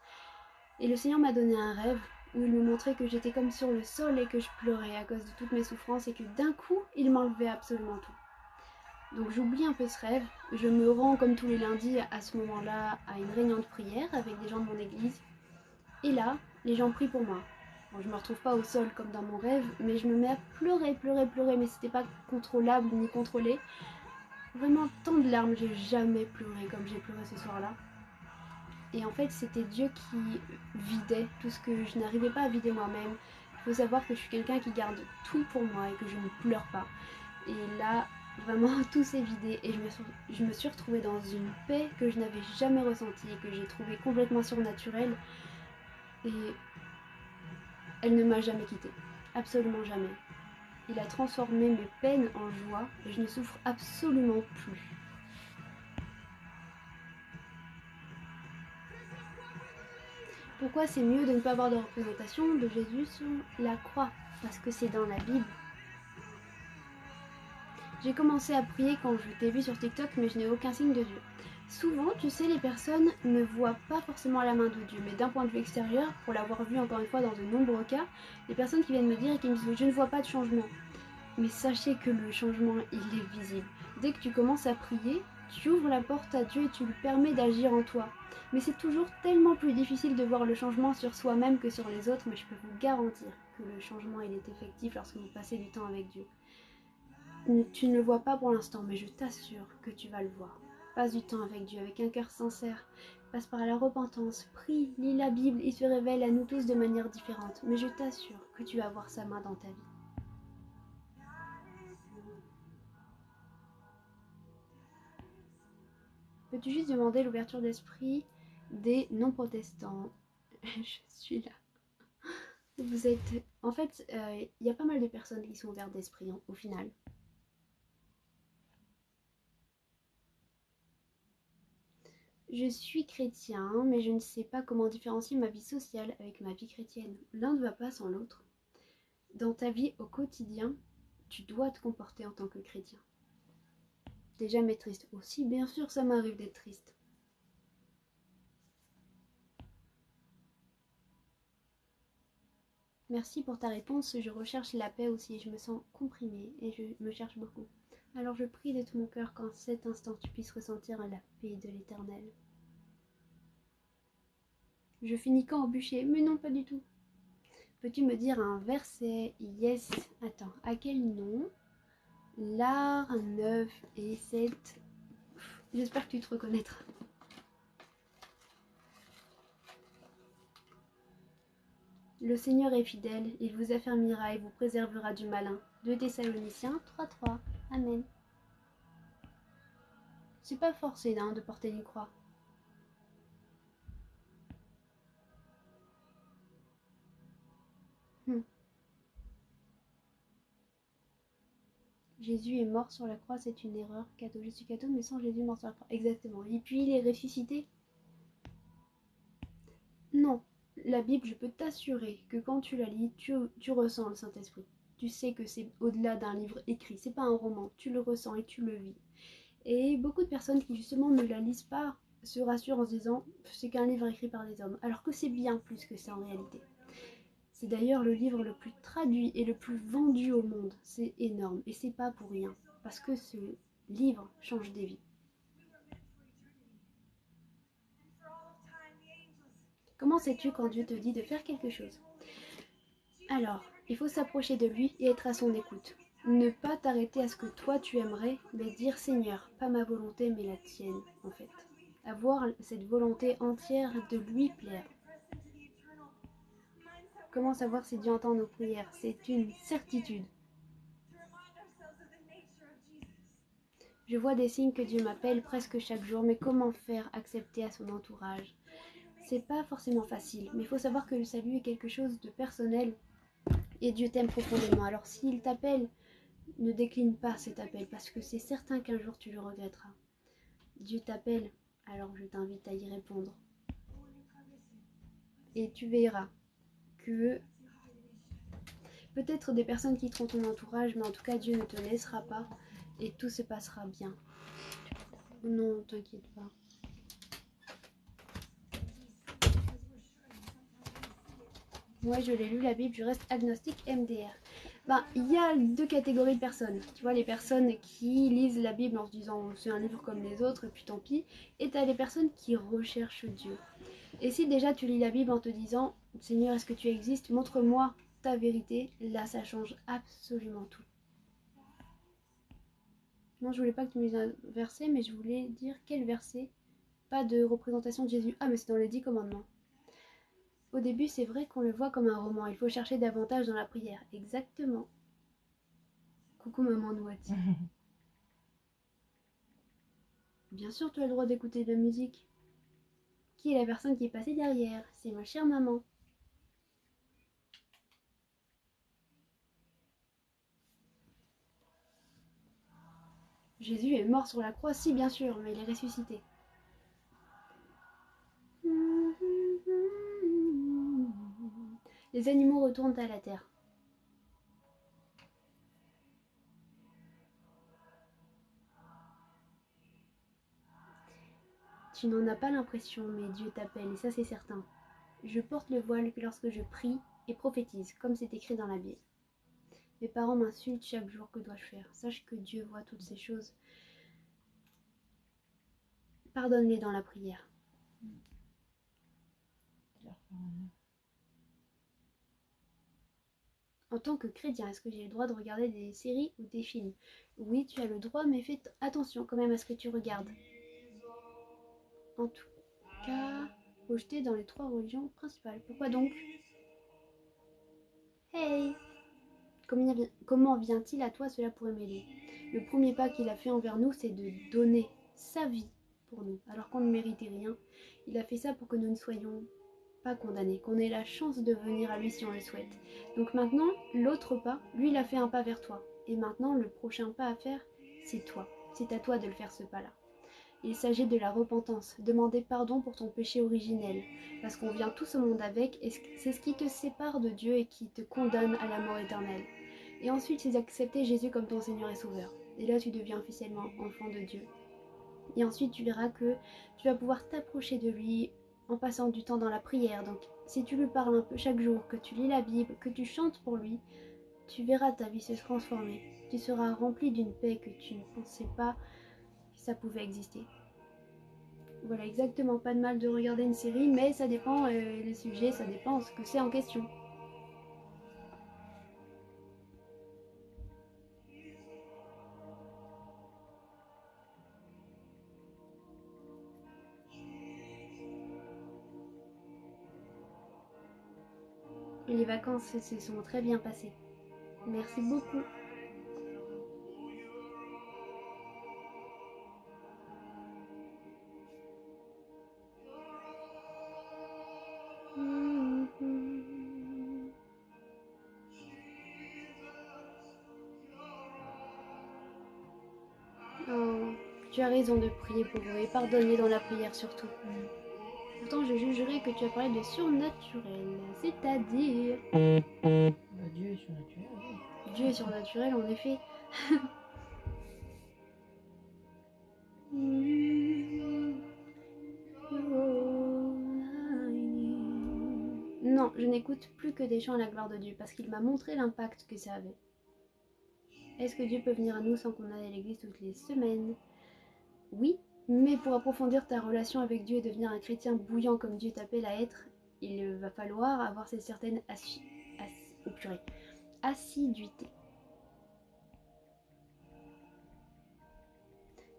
Et le Seigneur m'a donné un rêve où il me montrait que j'étais comme sur le sol et que je pleurais à cause de toutes mes souffrances et que d'un coup, il m'enlevait absolument tout. Donc j'oublie un peu ce rêve. Je me rends comme tous les lundis à ce moment-là à une réunion de prière avec des gens de mon église. Et là, les gens prient pour moi. Bon, je me retrouve pas au sol comme dans mon rêve, mais je me mets à pleurer, mais c'était pas contrôlable ni contrôlé. Vraiment tant de larmes, j'ai jamais pleuré comme j'ai pleuré ce soir-là. Et en fait, c'était Dieu qui vidait tout ce que je n'arrivais pas à vider moi-même. Il faut savoir que je suis quelqu'un qui garde tout pour moi et que je ne pleure pas. Et là, vraiment, tout s'est vidé et je me suis retrouvée dans une paix que je n'avais jamais ressentie et que j'ai trouvée complètement surnaturelle. Et elle ne m'a jamais quittée. Absolument jamais. Il a transformé mes peines en joie et je ne souffre absolument plus. Pourquoi c'est mieux de ne pas avoir de représentation de Jésus sur la croix? Parce que c'est dans la Bible. J'ai commencé à prier quand je t'ai vu sur TikTok, mais je n'ai aucun signe de Dieu. Souvent, tu sais, les personnes ne voient pas forcément la main de Dieu, mais d'un point de vue extérieur, pour l'avoir vu encore une fois dans de nombreux cas, les personnes qui viennent me dire et qui me disent « je ne vois pas de changement ». Mais sachez que le changement, il est visible. Dès que tu commences à prier, tu ouvres la porte à Dieu et tu lui permets d'agir en toi. Mais c'est toujours tellement plus difficile de voir le changement sur soi-même que sur les autres, mais je peux vous garantir que le changement, il est effectif lorsque vous passez du temps avec Dieu. Tu ne le vois pas pour l'instant, mais je t'assure que tu vas le voir. Passe du temps avec Dieu, avec un cœur sincère. Passe par la repentance, prie, lis la Bible, il se révèle à nous tous de manière différente. Mais je t'assure que tu vas voir sa main dans ta vie. Peux-tu juste demander l'ouverture d'esprit des non-protestants? Je suis là. Vous êtes... En fait, il y a pas mal de personnes qui sont ouvertes d'esprit, hein, au final. Je suis chrétien, mais je ne sais pas comment différencier ma vie sociale avec ma vie chrétienne. L'un ne va pas sans l'autre. Dans ta vie au quotidien, tu dois te comporter en tant que chrétien. T'es jamais triste. Aussi, bien sûr, ça m'arrive d'être triste. Merci pour ta réponse. Je recherche la paix aussi. Je me sens comprimée et je me cherche beaucoup. Alors je prie de tout mon cœur qu'en cet instant tu puisses ressentir la paix de l'Éternel. Je finis quand au bûcher? Mais non, pas du tout. Peux-tu me dire un verset? Yes. Attends, à quel nom? L'art 9 et 7. J'espère que tu te reconnaîtras. Le Seigneur est fidèle, il vous affermira et vous préservera du malin. 2 Thessaloniciens 3:3. Amen. C'est pas forcé de porter une croix. Jésus est mort sur la croix, c'est une erreur. Catho, je suis catho, mais sans Jésus mort sur la croix. Exactement. Et puis il est ressuscité. Non. La Bible, je peux t'assurer que quand tu la lis, tu ressens le Saint-Esprit. Tu sais que c'est au-delà d'un livre écrit. C'est pas un roman. Tu le ressens et tu le vis. Et beaucoup de personnes qui justement ne la lisent pas se rassurent en se disant c'est qu'un livre écrit par des hommes. Alors que c'est bien plus que ça en réalité. C'est d'ailleurs le livre le plus traduit et le plus vendu au monde. C'est énorme et c'est pas pour rien. Parce que ce livre change des vies. Comment sais-tu quand Dieu te dit de faire quelque chose? Alors, il faut s'approcher de lui et être à son écoute. Ne pas t'arrêter à ce que toi tu aimerais, mais dire Seigneur, pas ma volonté mais la tienne en fait. Avoir cette volonté entière de lui plaire. Comment savoir si Dieu entend nos prières? C'est une certitude. Je vois des signes que Dieu m'appelle presque chaque jour, mais comment faire accepter à son entourage? C'est pas forcément facile, mais il faut savoir que le salut est quelque chose de personnel et Dieu t'aime profondément. Alors s'il t'appelle, ne décline pas cet appel parce que c'est certain qu'un jour tu le regretteras. Dieu t'appelle, alors je t'invite à y répondre. Et tu verras que peut-être des personnes quitteront ton entourage, mais en tout cas Dieu ne te laissera pas et tout se passera bien. Non, t'inquiète pas. Moi, je l'ai lu la Bible, je reste agnostique MDR. Ben, il y a deux catégories de personnes. Tu vois, les personnes qui lisent la Bible en se disant c'est un livre comme les autres et puis tant pis. Et tu as les personnes qui recherchent Dieu. Et si déjà tu lis la Bible en te disant Seigneur, est-ce que tu existes? Montre-moi ta vérité. Là, ça change absolument tout. Non, je voulais pas que tu me dises un verset, mais je voulais dire quel verset. Pas de représentation de Jésus. Ah, mais c'est dans les 10 commandements. Au début, c'est vrai qu'on le voit comme un roman. Il faut chercher davantage dans la prière. Exactement. Coucou maman Nouati. Bien sûr, tu as le droit d'écouter de la musique. Qui est la personne qui est passée derrière? C'est ma chère maman. Jésus est mort sur la croix, si bien sûr, mais il est ressuscité. Les animaux retournent à la terre. Tu n'en as pas l'impression, mais Dieu t'appelle, et ça c'est certain. Je porte le voile que lorsque je prie et prophétise, comme c'est écrit dans la Bible. Mes parents m'insultent chaque jour, que dois-je faire? Sache que Dieu voit toutes ces choses. Pardonne-les dans la prière. En tant que chrétien, est-ce que j'ai le droit de regarder des séries ou des films? Oui, tu as le droit, mais fais attention quand même à ce que tu regardes. En tout cas, rejeté dans les 3 religions principales. Pourquoi donc? Hey! Comment vient-il à toi? Cela pourrait m'aider. Le premier pas qu'il a fait envers nous, c'est de donner sa vie pour nous, alors qu'on ne méritait rien. Il a fait ça pour que nous ne soyons pas condamné, qu'on ait la chance de venir à lui si on le souhaite. Donc maintenant, l'autre pas, lui il a fait un pas vers toi. Et maintenant, le prochain pas à faire, c'est toi. C'est à toi de le faire ce pas-là. Il s'agit de la repentance, demander pardon pour ton péché originel, parce qu'on vient tous au monde avec, et c'est ce qui te sépare de Dieu et qui te condamne à la mort éternelle. Et ensuite, c'est d'accepter Jésus comme ton Seigneur et Sauveur. Et là, tu deviens officiellement enfant de Dieu. Et ensuite, tu verras que tu vas pouvoir t'approcher de lui en passant du temps dans la prière. Donc, si tu lui parles un peu chaque jour, que tu lis la Bible, que tu chantes pour lui, tu verras ta vie se transformer. Tu seras rempli d'une paix que tu ne pensais pas que ça pouvait exister. Voilà, exactement, pas de mal de regarder une série, mais ça dépend, les sujets, ça dépend ce que c'est en question. Et les vacances se sont très bien passées. Merci beaucoup. Oh, tu as raison de prier pour eux et pardonner dans la prière surtout. Pourtant, je jugerais que tu as parlé de surnaturel, c'est-à-dire... Dieu est surnaturel, oui. Dieu est surnaturel, en effet. Non, je n'écoute plus que des chants à la gloire de Dieu parce qu'il m'a montré l'impact que ça avait. Est-ce que Dieu peut venir à nous sans qu'on aille à l'église toutes les semaines? Oui, mais pour approfondir ta relation avec Dieu et devenir un chrétien bouillant comme Dieu t'appelle à être, il va falloir avoir cette certaine assiduité.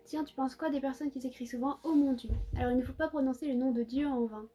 Tiens, tu penses quoi des personnes qui s'écrient souvent « Oh mon Dieu » ? Alors il ne faut pas prononcer le nom de Dieu en vain.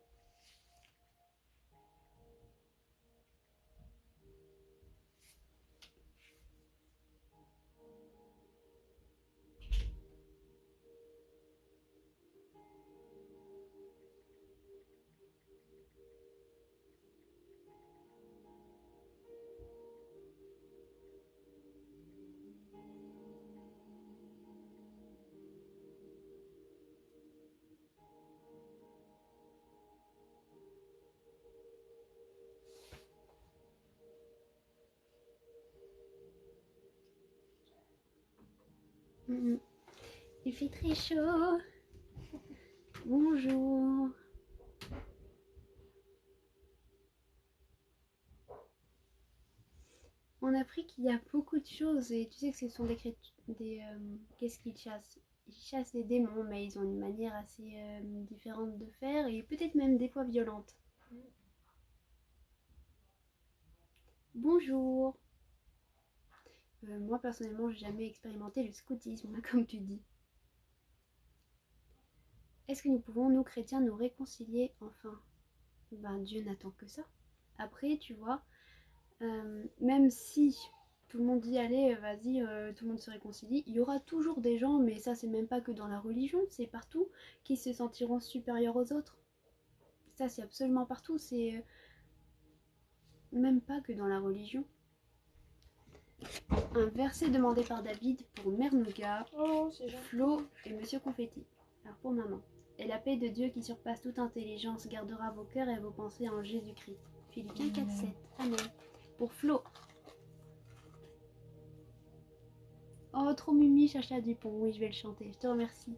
Il fait très chaud. Bonjour. On a appris qu'il y a beaucoup de choses et tu sais que ce sont qu'est-ce qu'ils chassent? Ils chassent les démons, mais ils ont une manière assez différente de faire et peut-être même des fois violente. Bonjour. Moi personnellement, j'ai jamais expérimenté le scoutisme, comme tu dis. Est-ce que nous pouvons, nous chrétiens, nous réconcilier enfin? Ben Dieu n'attend que ça. Après, tu vois, même si tout le monde dit allez, vas-y, tout le monde se réconcilie, il y aura toujours des gens, mais ça c'est même pas que dans la religion, c'est partout, qui se sentiront supérieurs aux autres. Ça c'est absolument partout, c'est même pas que dans la religion. Un verset demandé par David pour Mère Nougat, Flo et Monsieur Confetti. Alors pour maman. Et la paix de Dieu qui surpasse toute intelligence gardera vos cœurs et vos pensées en Jésus-Christ. Philippiens 4,7. Amen. Pour Flo. Oh, trop mimi, Chacha Dupont. Oui, je vais le chanter. Je te remercie.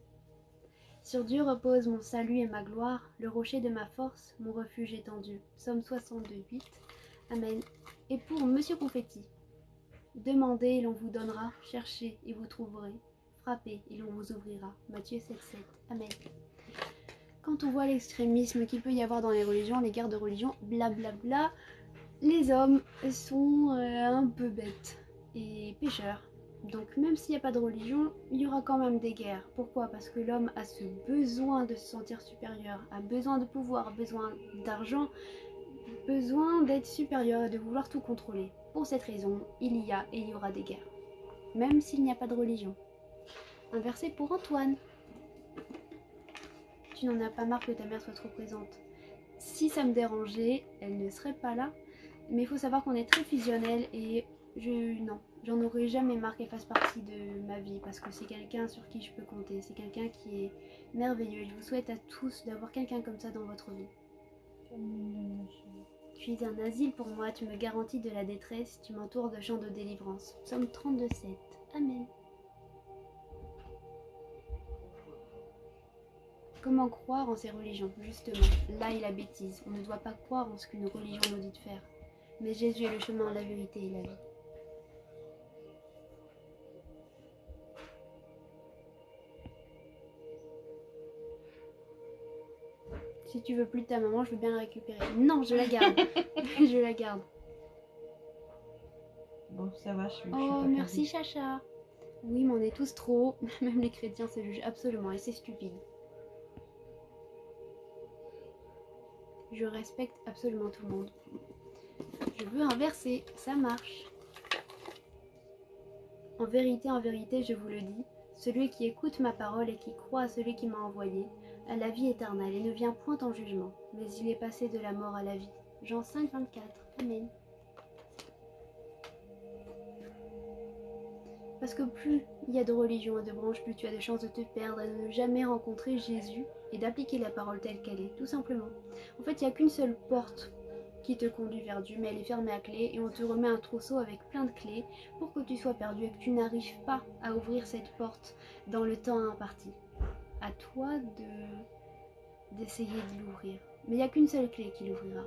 Sur Dieu repose mon salut et ma gloire, le rocher de ma force, mon refuge étendu. Psaume 62, 8. Amen. Et pour Monsieur Confetti. Demandez et l'on vous donnera, cherchez et vous trouverez, frappez et l'on vous ouvrira. Matthieu 7, 7. Amen. Quand on voit l'extrémisme qu'il peut y avoir dans les religions, les guerres de religion, blablabla, les hommes sont un peu bêtes et pécheurs. Donc même s'il n'y a pas de religion, il y aura quand même des guerres. Pourquoi? Parce que l'homme a ce besoin de se sentir supérieur, a besoin de pouvoir, besoin d'argent, besoin d'être supérieur et de vouloir tout contrôler. Pour cette raison, il y a et il y aura des guerres. Même s'il n'y a pas de religion. Un verset pour Antoine. Tu n'en as pas marre que ta mère soit trop présente. Si ça me dérangeait, elle ne serait pas là. Mais il faut savoir qu'on est très fusionnels et non, j'en aurais jamais marre qu'elle fasse partie de ma vie parce que c'est quelqu'un sur qui je peux compter. C'est quelqu'un qui est merveilleux. Je vous souhaite à tous d'avoir quelqu'un comme ça dans votre vie. Tu es un asile pour moi, tu me garantis de la détresse, tu m'entoures de chants de délivrance. Psaume 32,7. Amen. Comment croire en ces religions, justement? Là est la bêtise. On ne doit pas croire en ce qu'une religion nous dit de faire. Mais Jésus est le chemin, la vérité et la vie. Si tu veux plus de ta maman, je veux bien la récupérer. Non, je la garde. Je la garde. Bon, ça va, je suis Oh, pas merci perdue. Chacha. Oui, mais on est tous trop. Même les chrétiens se jugent absolument et c'est stupide. Je respecte absolument tout le monde. Je veux un verset, ça marche. En vérité, je vous le dis, celui qui écoute ma parole et qui croit à celui qui m'a envoyé, a la vie éternelle et ne vient point en jugement, mais il est passé de la mort à la vie. Jean 5, 24. Amen. Parce que plus il y a de religions et de branches, plus tu as de chances de te perdre et de ne jamais rencontrer Jésus et d'appliquer la parole telle qu'elle est, tout simplement. En fait, il n'y a qu'une seule porte qui te conduit vers Dieu, mais elle est fermée à clé et on te remet un trousseau avec plein de clés pour que tu sois perdu et que tu n'arrives pas à ouvrir cette porte dans le temps imparti. À toi d'essayer de l'ouvrir. Mais il n'y a qu'une seule clé qui l'ouvrira.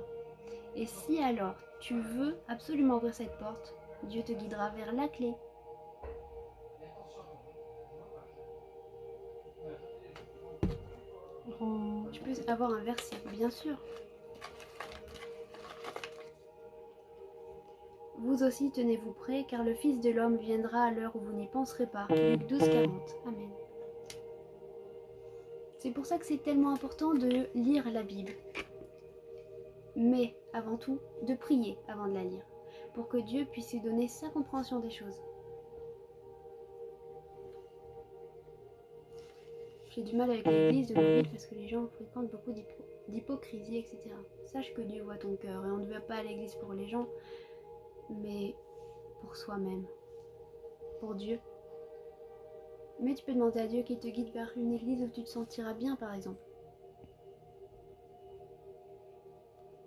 Et si alors tu veux absolument ouvrir cette porte, Dieu te guidera vers la clé. Oh. Tu peux avoir un verset, bien sûr. Vous aussi tenez-vous prêts, car le Fils de l'homme viendra à l'heure où vous n'y penserez pas. Luc 12, 40. Amen. C'est pour ça que c'est tellement important de lire la Bible. Mais avant tout, de prier avant de la lire, pour que Dieu puisse lui donner sa compréhension des choses. J'ai du mal avec l'église de mon ville parce que les gens fréquentent beaucoup d'hypocrisie, etc. Sache que Dieu voit ton cœur et on ne va pas à l'église pour les gens, mais pour soi-même, pour Dieu. Mais tu peux demander à Dieu qu'il te guide vers une église où tu te sentiras bien, par exemple.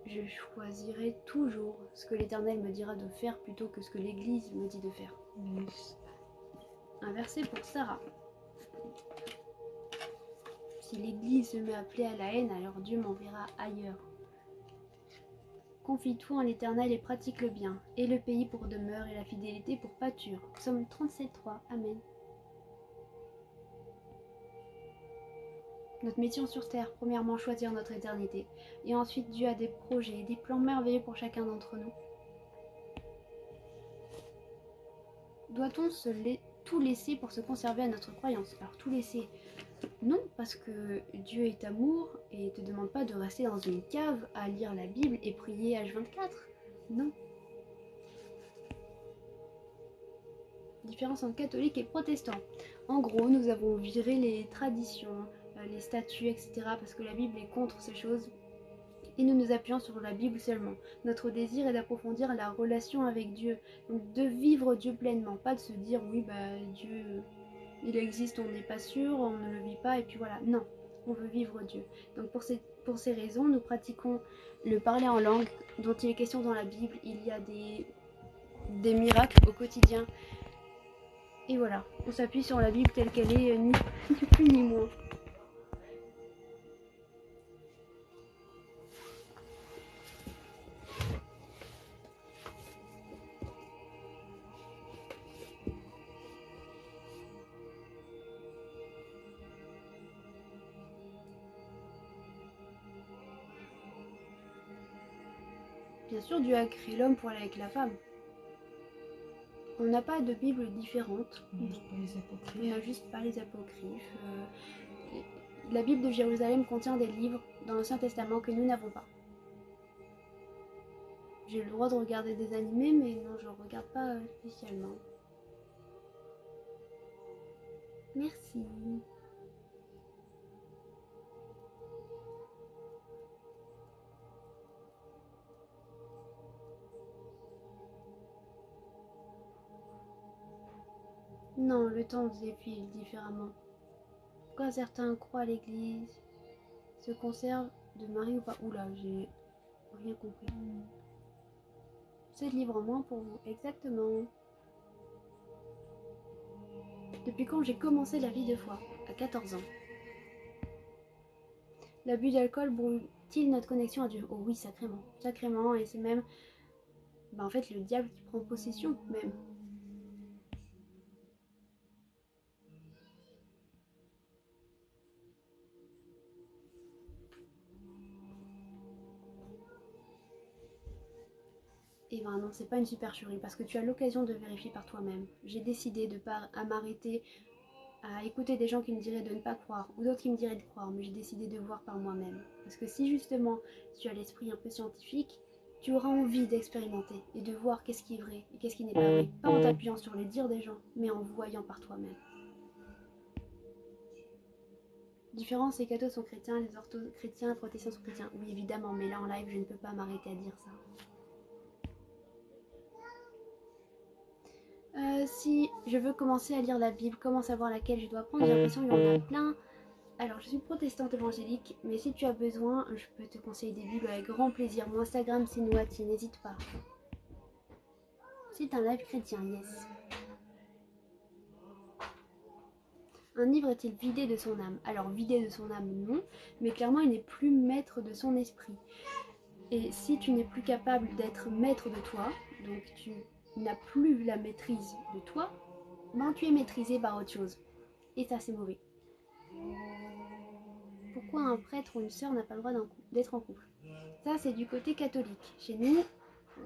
Je choisirai toujours ce que l'Éternel me dira de faire plutôt que ce que l'Église me dit de faire. Yes. Un verset pour Sarah. Si l'Église se met à appeler à la haine, alors Dieu m'enverra ailleurs. Confie tout en l'Éternel et pratique le bien, et le pays pour demeure et la fidélité pour pâture. Psaume 37,3. Amen. Notre mission sur terre, premièrement choisir notre éternité, et ensuite Dieu a des projets, des plans merveilleux pour chacun d'entre nous. Doit-on tout laisser pour se conserver à notre croyance? Alors tout laisser, non, parce que Dieu est amour et ne te demande pas de rester dans une cave à lire la Bible et prier H24. Non. Différence entre catholique et protestant. En gros, nous avons viré les traditions, les statuts, etc. parce que la Bible est contre ces choses. Et nous nous appuyons sur la Bible seulement. Notre désir est d'approfondir la relation avec Dieu. Donc de vivre Dieu pleinement. Pas de se dire, oui, bah Dieu, il existe, on n'est pas sûr, on ne le vit pas, et puis voilà. Non, on veut vivre Dieu. Donc pour ces raisons, nous pratiquons le parler en langue dont il est question dans la Bible. Il y a des miracles au quotidien. Et voilà, on s'appuie sur la Bible telle qu'elle est, ni plus ni moins. Bien sûr, Dieu a créé l'homme pour aller avec la femme. On n'a pas de Bible différente. On n'a juste pas les apocryphes. La Bible de Jérusalem contient des livres dans l'Ancien Testament que nous n'avons pas. J'ai le droit de regarder des animés, mais non, je ne regarde pas spécialement. Merci. Non, le temps se défile différemment. Pourquoi certains croient à l'église, se conservent de Marie ou pas? Oula, j'ai rien compris. 7 livres en moins pour vous, exactement. Depuis quand j'ai commencé la vie de foi? À 14 ans. L'abus d'alcool brouille-t-il notre connexion à Dieu? Oh oui, sacrément. Sacrément, et c'est même en fait le diable qui prend possession même. Et ben non, c'est pas une supercherie parce que tu as l'occasion de vérifier par toi-même. J'ai décidé de pas à m'arrêter à écouter des gens qui me diraient de ne pas croire ou d'autres qui me diraient de croire, mais j'ai décidé de voir par moi-même. Parce que si justement tu as l'esprit un peu scientifique, tu auras envie d'expérimenter et de voir qu'est-ce qui est vrai et qu'est-ce qui n'est pas vrai. Pas en t'appuyant sur les dires des gens, mais en voyant par toi-même. Différence, les cathos sont chrétiens, les orthos chrétiens, les protestants sont chrétiens. Oui, évidemment, mais là en live, je ne peux pas m'arrêter à dire ça. Si je veux commencer à lire la Bible, comment savoir laquelle je dois prendre? J'ai l'impression qu'il y en a plein. Alors, je suis protestante évangélique, mais si tu as besoin, je peux te conseiller des Bibles avec grand plaisir. Mon Instagram, c'est Noati, n'hésite pas. C'est un live chrétien, yes. Un livre est-il vidé de son âme? Alors, vidé de son âme, non, mais clairement, il n'est plus maître de son esprit. Et si tu n'es plus capable d'être maître de toi, donc tu n'as plus la maîtrise de toi, ben tu es maîtrisé par autre chose. Et ça, c'est mauvais. Pourquoi un prêtre ou une sœur n'a pas le droit d'être en couple? Ça, c'est du côté catholique. Chez nous,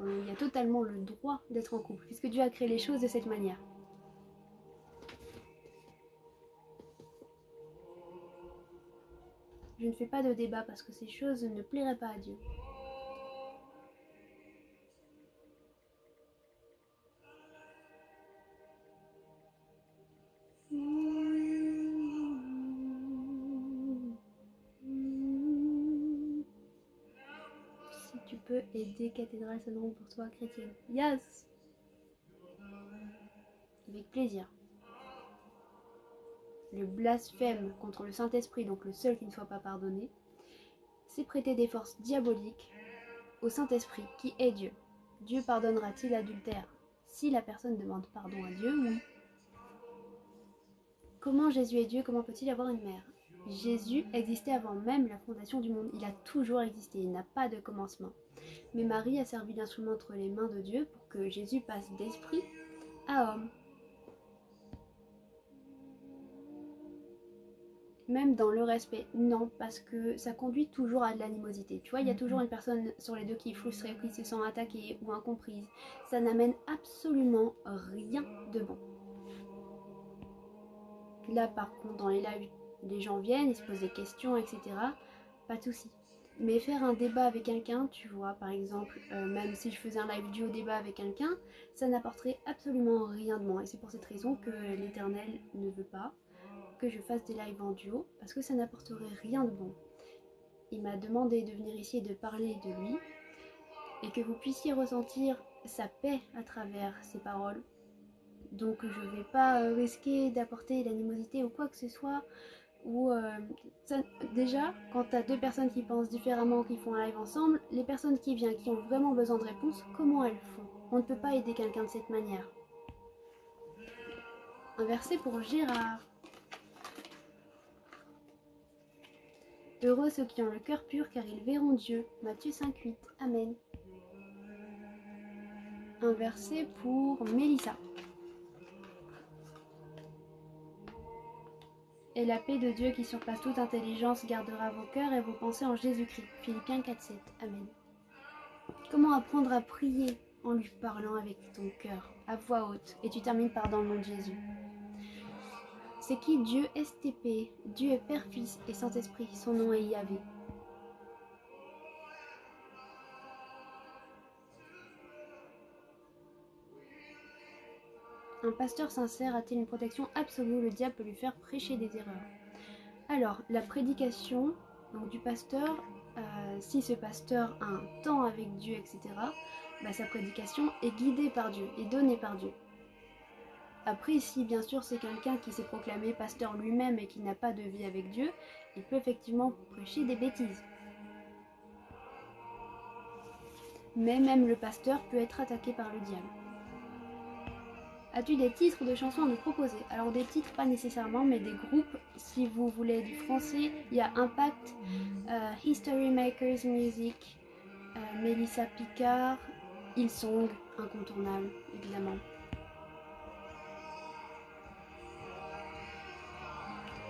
il y a totalement le droit d'être en couple, puisque Dieu a créé les choses de cette manière. Je ne fais pas de débat parce que ces choses ne plairaient pas à Dieu. Si tu peux aider Cathédrale Saint-Laurent pour toi, chrétienne. Yes! Avec plaisir. Le blasphème contre le Saint-Esprit, donc le seul qui ne soit pas pardonné, c'est prêter des forces diaboliques au Saint-Esprit qui est Dieu. Dieu pardonnera-t-il l'adultère? Si la personne demande pardon à Dieu, oui. Comment Jésus est Dieu? Comment peut-il avoir une mère? Jésus existait avant même la fondation du monde. Il a toujours existé, il n'a pas de commencement. Mais Marie a servi d'instrument entre les mains de Dieu pour que Jésus passe d'esprit à homme. Même dans le respect, non, parce que ça conduit toujours à de l'animosité. Tu vois, il y a toujours une personne sur les deux qui est frustrée, qui se sent attaquée ou incomprise. Ça n'amène absolument rien de bon. Là, par contre, dans les lives, les gens viennent, ils se posent des questions, etc. Pas de souci. Mais faire un débat avec quelqu'un, tu vois, par exemple, même si je faisais un live duo débat avec quelqu'un, ça n'apporterait absolument rien de bon. Et c'est pour cette raison que l'Éternel ne veut pas que je fasse des lives en duo, parce que ça n'apporterait rien de bon. Il m'a demandé de venir ici et de parler de lui, et que vous puissiez ressentir sa paix à travers ses paroles. Donc je ne vais pas risquer d'apporter l'animosité ou quoi que ce soit. Ou déjà, quand tu as deux personnes qui pensent différemment, qui font un live ensemble, les personnes qui viennent, qui ont vraiment besoin de réponses, comment elles font? On ne peut pas aider quelqu'un de cette manière. Un verset pour Gérard. Heureux ceux qui ont le cœur pur, car ils verront Dieu. Matthieu 5,8. Amen. Un verset pour Mélissa. Et la paix de Dieu qui surpasse toute intelligence gardera vos cœurs et vos pensées en Jésus-Christ. Philippiens 4,7. Amen. Comment apprendre à prier? En lui parlant avec ton cœur, à voix haute. Et tu termines par dans le nom de Jésus. C'est qui Dieu? STP. Dieu est Père, Fils et Saint-Esprit. Son nom est Yahvé. Un pasteur sincère a-t-il une protection absolue? Le diable peut lui faire prêcher des erreurs. Alors, la prédication donc, du pasteur, si ce pasteur a un temps avec Dieu, etc., sa prédication est guidée par Dieu, est donnée par Dieu. Après, si bien sûr c'est quelqu'un qui s'est proclamé pasteur lui-même et qui n'a pas de vie avec Dieu, il peut effectivement prêcher des bêtises. Mais même le pasteur peut être attaqué par le diable. As-tu des titres de chansons à nous proposer? Alors des titres pas nécessairement, mais des groupes. Si vous voulez du français, il y a Impact, History Makers Music, Mélissa Picard, Hillsong, incontournable évidemment.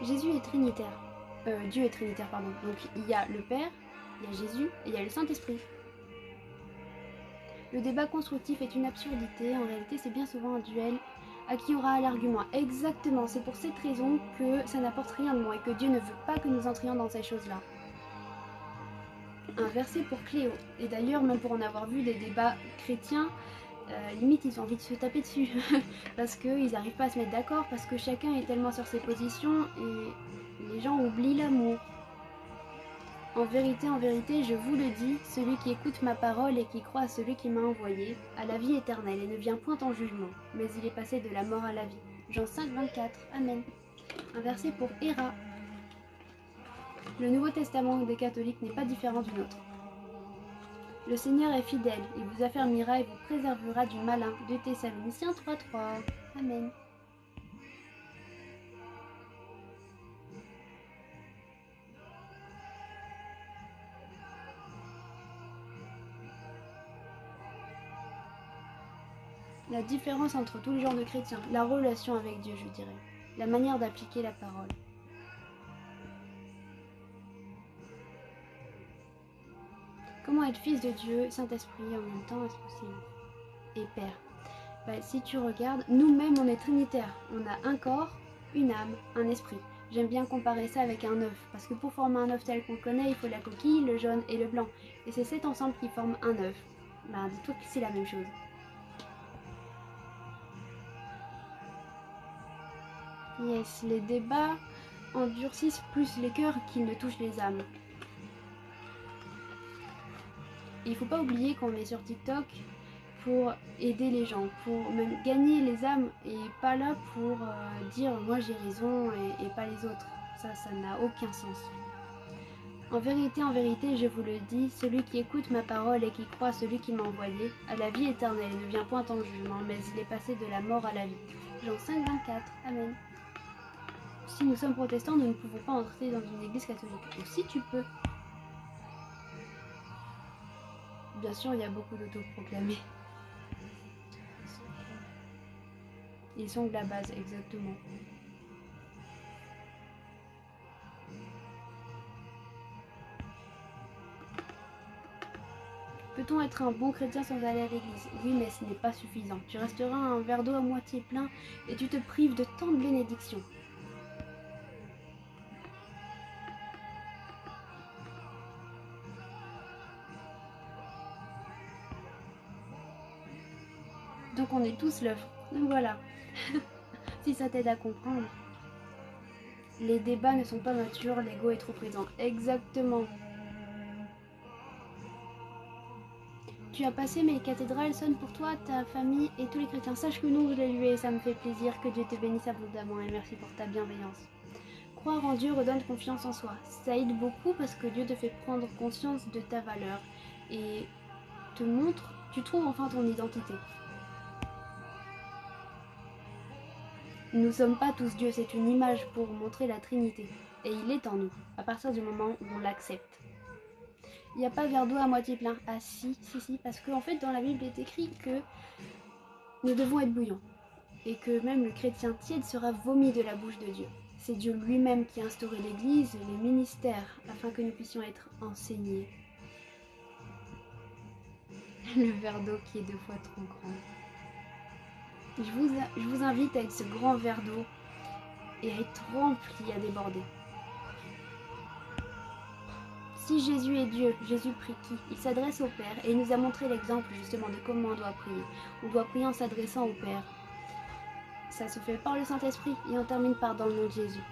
Jésus est trinitaire. Dieu est trinitaire, pardon. Donc il y a le Père, il y a Jésus et il y a le Saint-Esprit. Le débat constructif est une absurdité. En réalité, c'est bien souvent un duel à qui aura l'argument. Exactement, c'est pour cette raison que ça n'apporte rien de bon et que Dieu ne veut pas que nous entrions dans ces choses-là. Un verset pour Cléo. Et d'ailleurs, même pour en avoir vu des débats chrétiens, limite ils ont envie de se taper dessus parce qu'ils n'arrivent pas à se mettre d'accord, parce que chacun est tellement sur ses positions et les gens oublient l'amour. En vérité, je vous le dis, celui qui écoute ma parole et qui croit à celui qui m'a envoyé, a la vie éternelle et ne vient point en jugement, mais il est passé de la mort à la vie. Jean 5, 24. Amen. Un verset pour Héra. Le Nouveau Testament des catholiques n'est pas différent du nôtre. Le Seigneur est fidèle, il vous affermira et vous préservera du malin. 2 Thessaloniciens 3.3. Amen. La différence entre tous les genres de chrétiens, la relation avec Dieu, je dirais, la manière d'appliquer la parole. Comment être fils de Dieu, Saint-Esprit en même temps, est-ce possible? Et Père. Si tu regardes, nous-mêmes on est trinitaires. On a un corps, une âme, un esprit. J'aime bien comparer ça avec un œuf, parce que pour former un œuf tel qu'on connaît, il faut la coquille, le jaune et le blanc. Et c'est cet ensemble qui forme un œuf. Dis-toi que c'est la même chose. Yes, les débats endurcissent plus les cœurs qu'ils ne touchent les âmes. Et il faut pas oublier qu'on est sur TikTok pour aider les gens, pour même gagner les âmes et pas là pour dire moi j'ai raison et pas les autres. Ça n'a aucun sens. En vérité, je vous le dis, celui qui écoute ma parole et qui croit à celui qui m'a envoyé a la vie éternelle et ne vient point en jugement, mais il est passé de la mort à la vie. Jean 5, 24. Amen. Si nous sommes protestants, nous ne pouvons pas entrer dans une église catholique. Ou si tu peux. Bien sûr, il y a beaucoup d'autoproclamés. Ils sont de la base, exactement. Peut-on être un bon chrétien sans aller à l'église? Oui, mais ce n'est pas suffisant. Tu resteras un verre d'eau à moitié plein et tu te prives de tant de bénédictions. Donc on est tous l'œuvre. Voilà. Si ça t'aide à comprendre. Les débats ne sont pas matures, l'ego est trop présent. Exactement. Tu as passé mes cathédrales sonnent pour toi, ta famille et tous les chrétiens. Sache que nous, je l'ai lu et ça me fait plaisir. Que Dieu te bénisse abondamment et merci pour ta bienveillance. Croire en Dieu redonne confiance en soi. Ça aide beaucoup parce que Dieu te fait prendre conscience de ta valeur et te montre, tu trouves enfin ton identité. Nous ne sommes pas tous Dieu, c'est une image pour montrer la Trinité. Et il est en nous, à partir du moment où on l'accepte. Il n'y a pas verre d'eau à moitié plein. Ah si, parce qu'en fait dans la Bible il est écrit que nous devons être bouillants. Et que même le chrétien tiède sera vomi de la bouche de Dieu. C'est Dieu lui-même qui a instauré l'Église, les ministères, afin que nous puissions être enseignés. Le verre d'eau qui est 2 fois trop grand. Je vous invite à être ce grand verre d'eau et à être rempli à déborder. Si Jésus est Dieu, Jésus prie qui? Il s'adresse au Père et il nous a montré l'exemple justement de comment on doit prier. On doit prier en s'adressant au Père. Ça se fait par le Saint-Esprit et on termine par dans le nom de Jésus.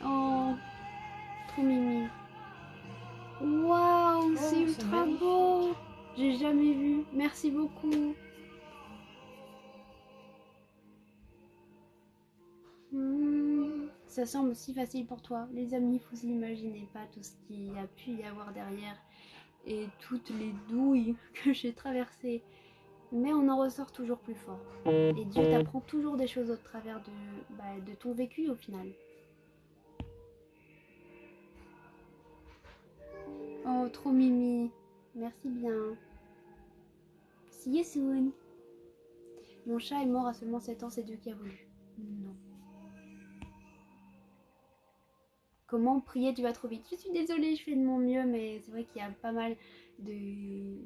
Oh, jamais vu. Merci beaucoup. Ça semble si facile pour toi. Les amis, vous n'imaginez pas tout ce qu'il y a pu y avoir derrière et toutes les douilles que j'ai traversées. Mais on en ressort toujours plus fort. Et Dieu t'apprend toujours des choses au travers de ton vécu au final. Oh, trop mimi. Merci bien. See you soon. Mon chat est mort à seulement 7 ans, c'est Dieu qui a voulu. Non. Comment prier, tu vas trop vite. Je suis désolée, je fais de mon mieux, mais c'est vrai qu'il y a pas mal de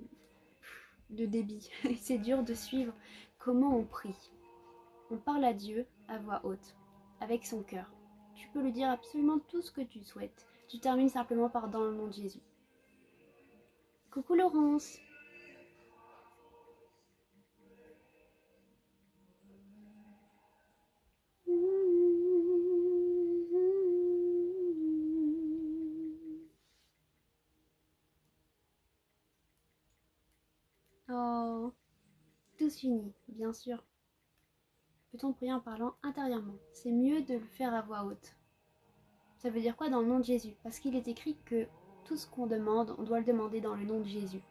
débit. C'est dur de suivre. Comment on prie? On parle à Dieu à voix haute, avec son cœur. Tu peux lui dire absolument tout ce que tu souhaites. Tu termines simplement par dans le nom de Jésus. Coucou Laurence. Oh, tous unis, bien sûr. Peut-on prier en parlant intérieurement? C'est mieux de le faire à voix haute. Ça veut dire quoi dans le nom de Jésus? Parce qu'il est écrit que tout ce qu'on demande, on doit le demander dans le nom de Jésus.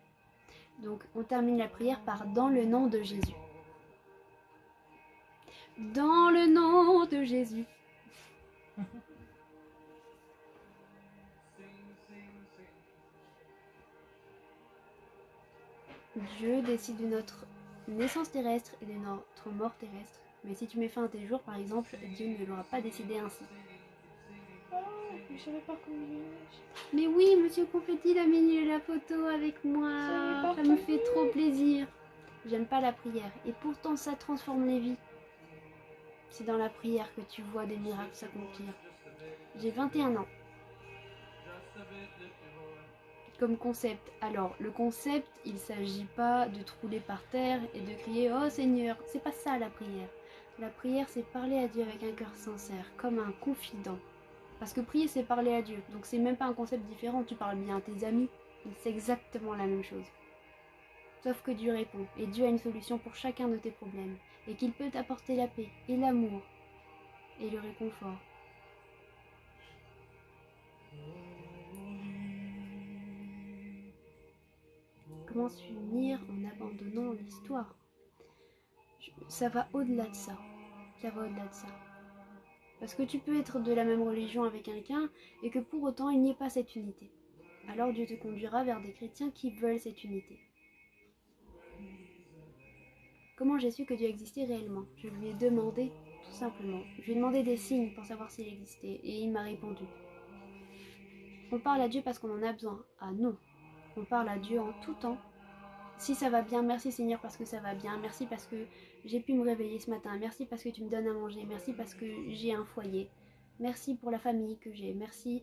Donc on termine la prière par dans le nom de Jésus. Dans le nom de Jésus. Dieu décide de notre naissance terrestre et de notre mort terrestre. Mais si tu mets fin à tes jours, par exemple, Dieu ne l'aura pas décidé ainsi. Oh, je savais pas comment il est. Mais oui, Monsieur Confetti, il a mis la photo avec moi. Ça me fait trop plaisir. J'aime pas la prière. Et pourtant, ça transforme les vies. C'est dans la prière que tu vois des miracles s'accomplir. J'ai 21 ans. Comme concept. Alors, le concept, il s'agit pas de te rouler par terre et de crier « Oh Seigneur !» C'est pas ça la prière. La prière, c'est parler à Dieu avec un cœur sincère, comme un confident. Parce que prier, c'est parler à Dieu. Donc c'est même pas un concept différent. Tu parles bien à tes amis. C'est exactement la même chose. Sauf que Dieu répond. Et Dieu a une solution pour chacun de tes problèmes. Et qu'il peut t'apporter la paix et l'amour et le réconfort. Comment s'unir en abandonnant l'histoire? Ça va au-delà de ça. Ça va au-delà de ça. Parce que tu peux être de la même religion avec quelqu'un et que pour autant il n'y ait pas cette unité. Alors Dieu te conduira vers des chrétiens qui veulent cette unité. Comment j'ai su que Dieu existait réellement? Je lui ai demandé, tout simplement. Je lui ai demandé des signes pour savoir s'il existait et il m'a répondu. On parle à Dieu parce qu'on en a besoin. Ah non. On parle à Dieu en tout temps. Si ça va bien, merci Seigneur parce que ça va bien. Merci parce que j'ai pu me réveiller ce matin. Merci parce que tu me donnes à manger. Merci parce que j'ai un foyer. Merci pour la famille que j'ai. Merci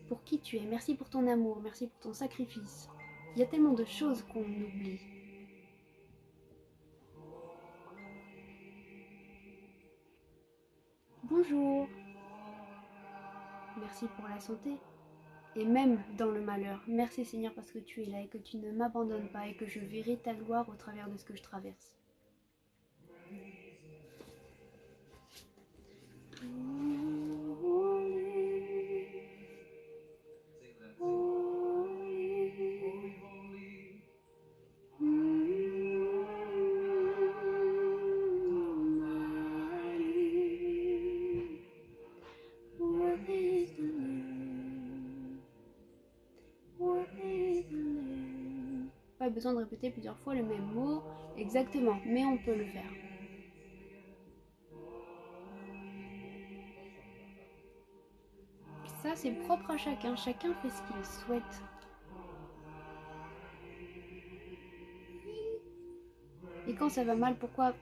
pour qui tu es. Merci pour ton amour. Merci pour ton sacrifice. Il y a tellement de choses qu'on oublie. Bonjour. Merci pour la santé. Et même dans le malheur, merci Seigneur parce que tu es là et que tu ne m'abandonnes pas et que je verrai ta gloire au travers de ce que je traverse. Pas besoin de répéter plusieurs fois le même mot exactement, mais on peut le faire. Ça, c'est propre à chacun. Chacun fait ce qu'il souhaite. Et quand ça va mal, pourquoi?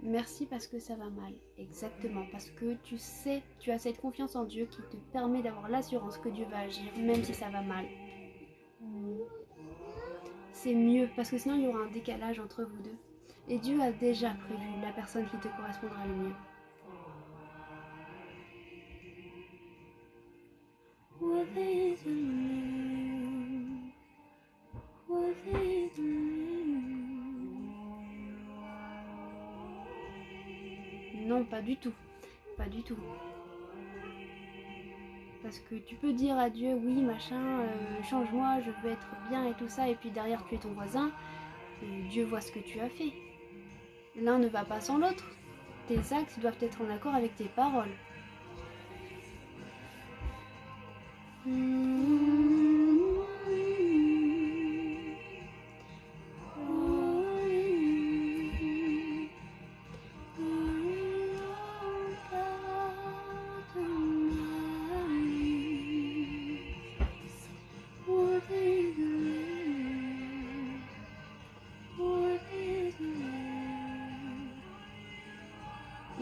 Merci parce que ça va mal. Exactement. Parce que tu sais, tu as cette confiance en Dieu qui te permet d'avoir l'assurance que Dieu va agir, même si ça va mal. C'est mieux, parce que sinon il y aura un décalage entre vous deux. Et Dieu a déjà prévu la personne qui te correspondra le mieux. What is the name? What is the name? Non, pas du tout. Pas du tout. Parce que tu peux dire à Dieu, oui, machin, change-moi, je veux être bien et tout ça, et puis derrière tu es ton voisin, et Dieu voit ce que tu as fait. L'un ne va pas sans l'autre. Tes actes doivent être en accord avec tes paroles.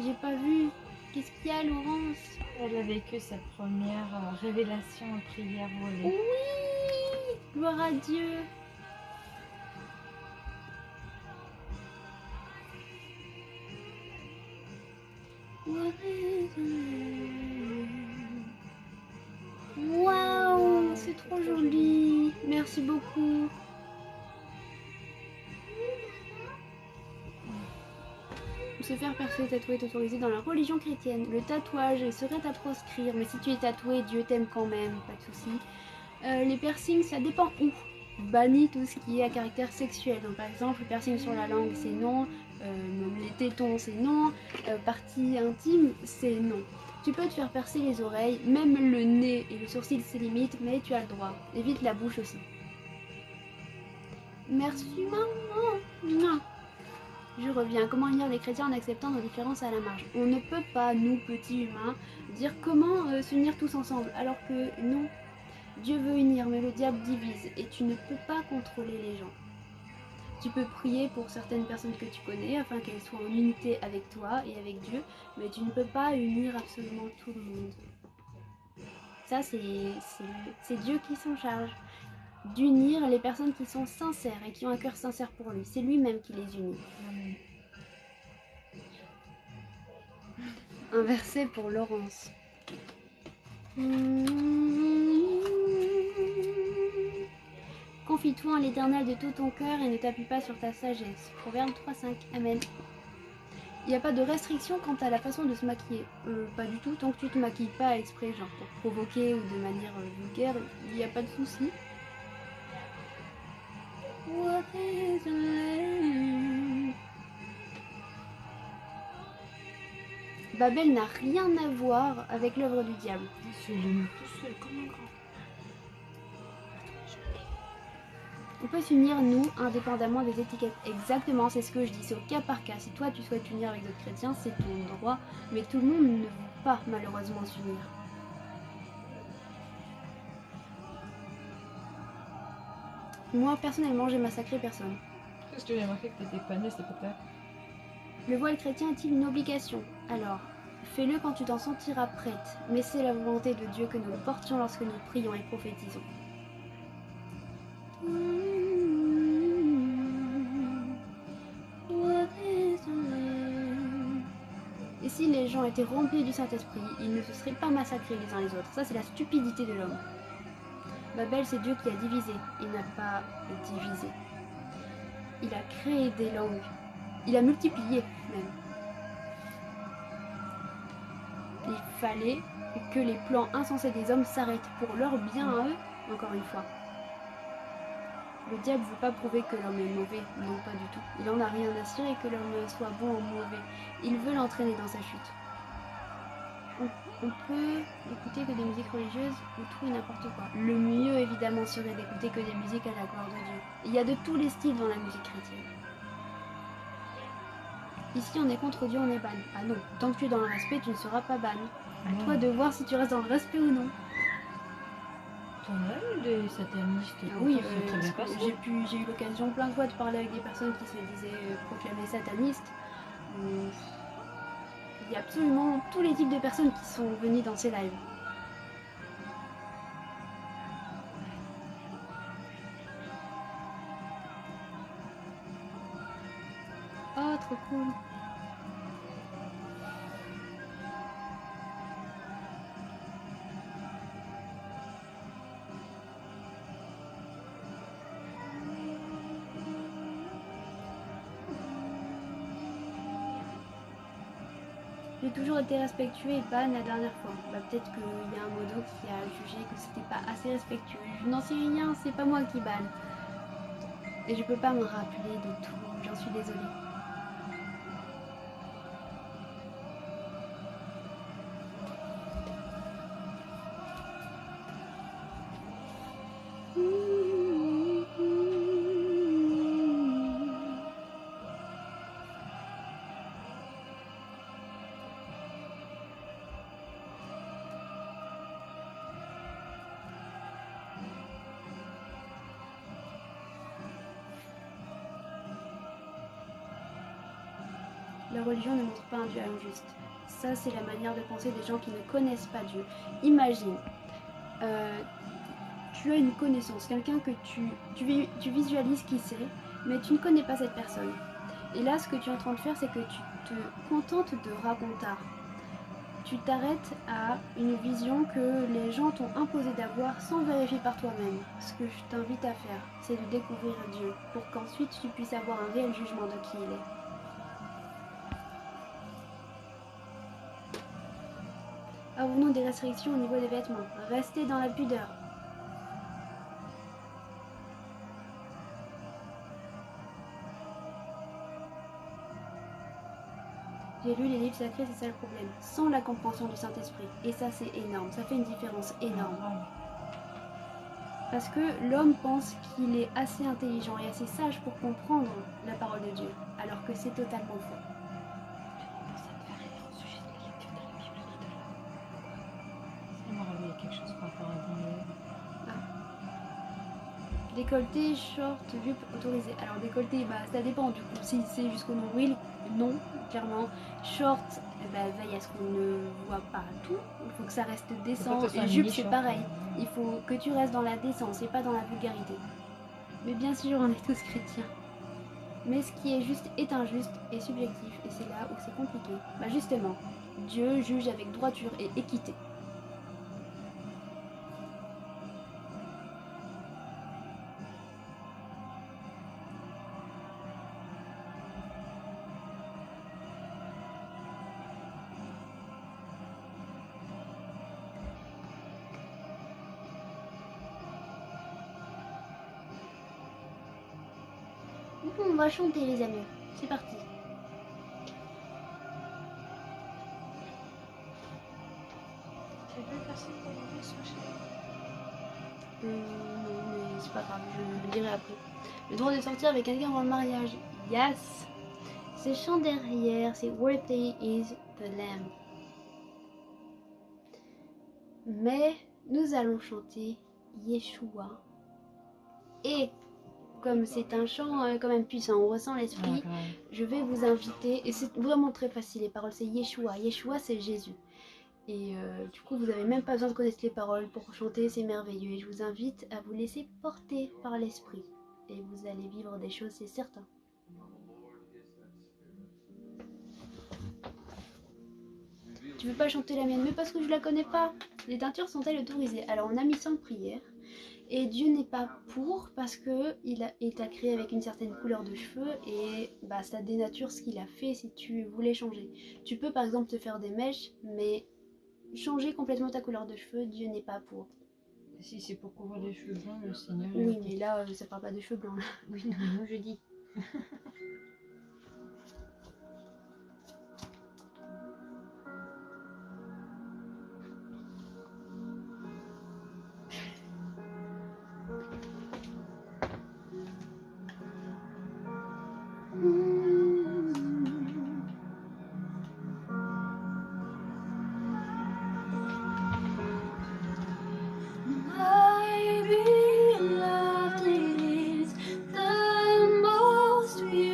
J'ai pas vu. Qu'est-ce qu'il y a, Laurence? Elle a vécu sa première révélation en prière volée. Oui! Gloire à Dieu! Waouh! C'est trop joli! Merci beaucoup! Se faire percer, tatouer est autorisé dans la religion chrétienne. Le tatouage serait à proscrire, mais si tu es tatoué, Dieu t'aime quand même, pas de soucis. Les piercings, ça dépend où. Bannis tout ce qui est à caractère sexuel. Donc, par exemple, le piercing sur la langue, c'est non. Même les tétons, c'est non. Partie intime, c'est non. Tu peux te faire percer les oreilles, même le nez et le sourcil, c'est limite, mais tu as le droit. Évite la bouche aussi. Merci, maman. Je reviens. Comment unir les chrétiens en acceptant nos différences à la marge? On ne peut pas, nous, petits humains, dire comment s'unir tous ensemble, alors que non. Dieu veut unir, mais le diable divise, et tu ne peux pas contrôler les gens. Tu peux prier pour certaines personnes que tu connais, afin qu'elles soient en unité avec toi et avec Dieu, mais tu ne peux pas unir absolument tout le monde. Ça, c'est Dieu qui s'en charge. D'unir les personnes qui sont sincères et qui ont un cœur sincère pour lui. C'est lui-même qui les unit. Amen. Un verset pour Laurence. Confie-toi en l'Éternel de tout ton cœur et ne t'appuie pas sur ta sagesse. Proverbe 3.5. Amen. Il n'y a pas de restriction quant à la façon de se maquiller. Pas du tout. Tant que tu te maquilles pas exprès, genre pour provoquer ou de manière vulgaire, il n'y a pas de souci. What is the land? Babel n'a rien à voir avec l'œuvre du diable. Je le mets tout seul comme un grand. On peut s'unir, nous, indépendamment des étiquettes. Exactement, c'est ce que je dis, c'est au cas par cas. Si toi tu souhaites t'unir avec d'autres chrétiens, c'est ton droit, mais tout le monde ne veut pas malheureusement s'unir. Moi, personnellement, j'ai massacré personne. Parce que j'ai remarqué que t'étais pas née, c'est pas tard. Le voile chrétien est-il une obligation? Alors, fais-le quand tu t'en sentiras prête, mais c'est la volonté de Dieu que nous le portions lorsque nous prions et prophétisons. Et si les gens étaient remplis du Saint-Esprit, ils ne se seraient pas massacrés les uns les autres. Ça, c'est la stupidité de l'homme. Babel, c'est Dieu qui a divisé. Il n'a pas divisé. Il a créé des langues. Il a multiplié, même. Il fallait que les plans insensés des hommes s'arrêtent pour leur bien à eux, encore une fois. Le diable ne veut pas prouver que l'homme est mauvais, non pas du tout. Il en a rien à cirer que l'homme soit bon ou mauvais. Il veut l'entraîner dans sa chute. On peut écouter que des musiques religieuses ou tout et n'importe quoi. Le mieux, évidemment, serait d'écouter que des musiques à la gloire de Dieu. Il y a de tous les styles dans la musique chrétienne. Ici, on est contre Dieu, on est ban. Ah non, tant que tu es dans le respect, tu ne seras pas ban. À toi de voir si tu restes dans le respect ou non. T'en as eu des satanistes? Ah oui, très bien passé. j'ai eu l'occasion plein de fois de parler avec des personnes qui se disaient proclamer satanistes. Il y a absolument tous les types de personnes qui sont venues dans ces lives. Oh, trop cool. J'ai toujours été respectueux et ban la dernière fois. Bah, peut-être qu'il y a un modo qui a jugé que c'était pas assez respectueux. Je n'en sais rien, c'est pas moi qui banne. Et je peux pas me rappeler de tout, j'en suis désolée. La religion ne montre pas un Dieu injuste. Ça, c'est la manière de penser des gens qui ne connaissent pas Dieu. Imagine, tu as une connaissance, quelqu'un que tu visualises qui c'est, mais tu ne connais pas cette personne. Et là, ce que tu es en train de faire, c'est que tu te contentes de raconter. Tu t'arrêtes à une vision que les gens t'ont imposé d'avoir sans vérifier par toi-même. Ce que je t'invite à faire, c'est de découvrir Dieu, pour qu'ensuite tu puisses avoir un réel jugement de qui il est. Avons-nous des restrictions au niveau des vêtements? Restez dans la pudeur. J'ai lu les livres sacrés, c'est ça le problème. Sans la compréhension du Saint-Esprit. Et ça, c'est énorme. Ça fait une différence énorme. Parce que l'homme pense qu'il est assez intelligent et assez sage pour comprendre la parole de Dieu. Alors que c'est totalement faux. Décolleté, short, jupe autorisé. Alors décolleté, bah ça dépend du coup. Si c'est jusqu'au nombril, non, clairement. Short, veille à ce qu'on ne voit pas tout. Il faut que ça reste décent. Et jupe, c'est pareil. Il faut que tu restes dans la décence et pas dans la vulgarité. Mais bien sûr, on est tous chrétiens. Mais ce qui est juste est injuste et subjectif. Et c'est là où c'est compliqué. Bah justement, Dieu juge avec droiture et équité. On va chanter les amis, c'est parti. Tu veux faire ça pour le soir? Non, mais c'est pas grave, je le dirai après. Le droit de sortir avec quelqu'un avant le mariage. Yes. Ce chant derrière, c'est Worthy is the Lamb. Mais nous allons chanter Yeshua. Et comme c'est un chant quand même puissant, on ressent l'esprit, je vais vous inviter, et c'est vraiment très facile les paroles, c'est Yeshua. Yeshua, c'est Jésus. Et du coup, vous n'avez même pas besoin de connaître les paroles pour chanter, c'est merveilleux. Et je vous invite à vous laisser porter par l'esprit. Et vous allez vivre des choses, c'est certain. Tu veux pas chanter la mienne? Mais parce que je la connais pas. Les teintures sont-elles autorisées? Alors on a mis 5 prières. Et Dieu n'est pas pour parce que il t'a créé avec une certaine couleur de cheveux et bah ça dénature ce qu'il a fait si tu voulais changer. Tu peux par exemple te faire des mèches, mais changer complètement ta couleur de cheveux, Dieu n'est pas pour. Si c'est pour couvrir les cheveux blancs, le Seigneur... Oui, mais là, ça parle pas de cheveux blancs. Oui, non, moi je dis. My beloved is the most beautiful.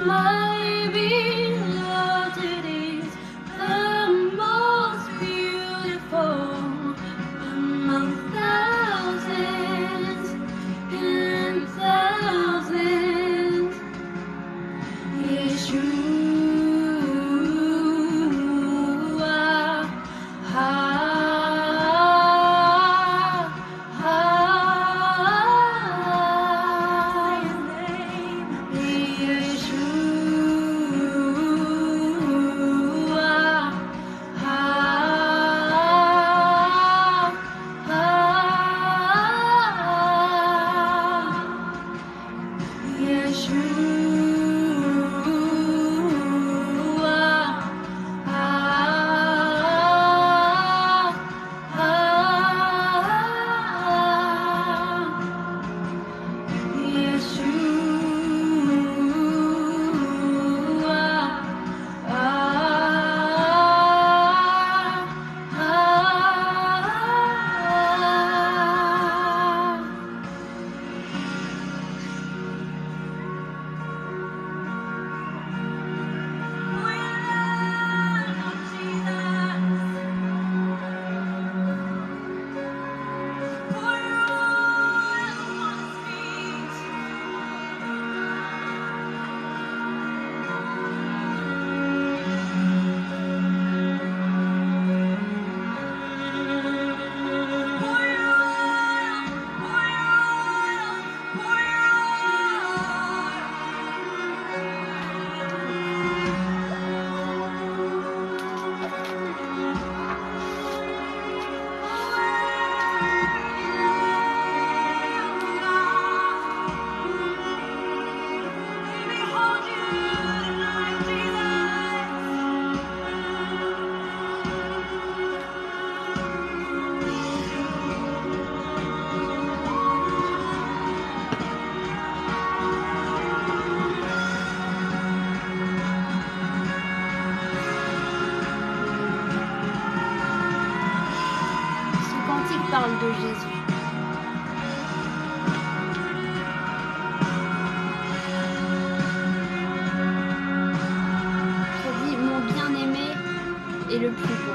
my beloved is the most beautiful among thousands and thousands. Yeshua. Parle de Jésus. Ça dit mon bien-aimé est le plus beau.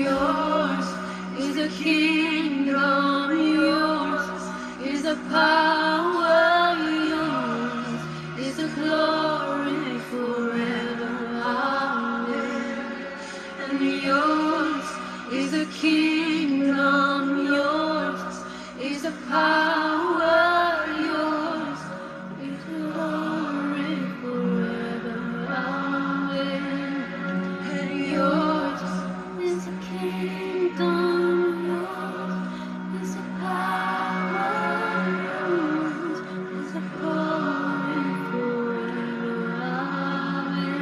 yours is the kingdom, yours is the power, yours is the glory forever. Amen. And yours is the kingdom, yours is the power, yours is the glory forever. Amen. And yours is the kingdom, yours is the power, yours is the glory forever. Amen.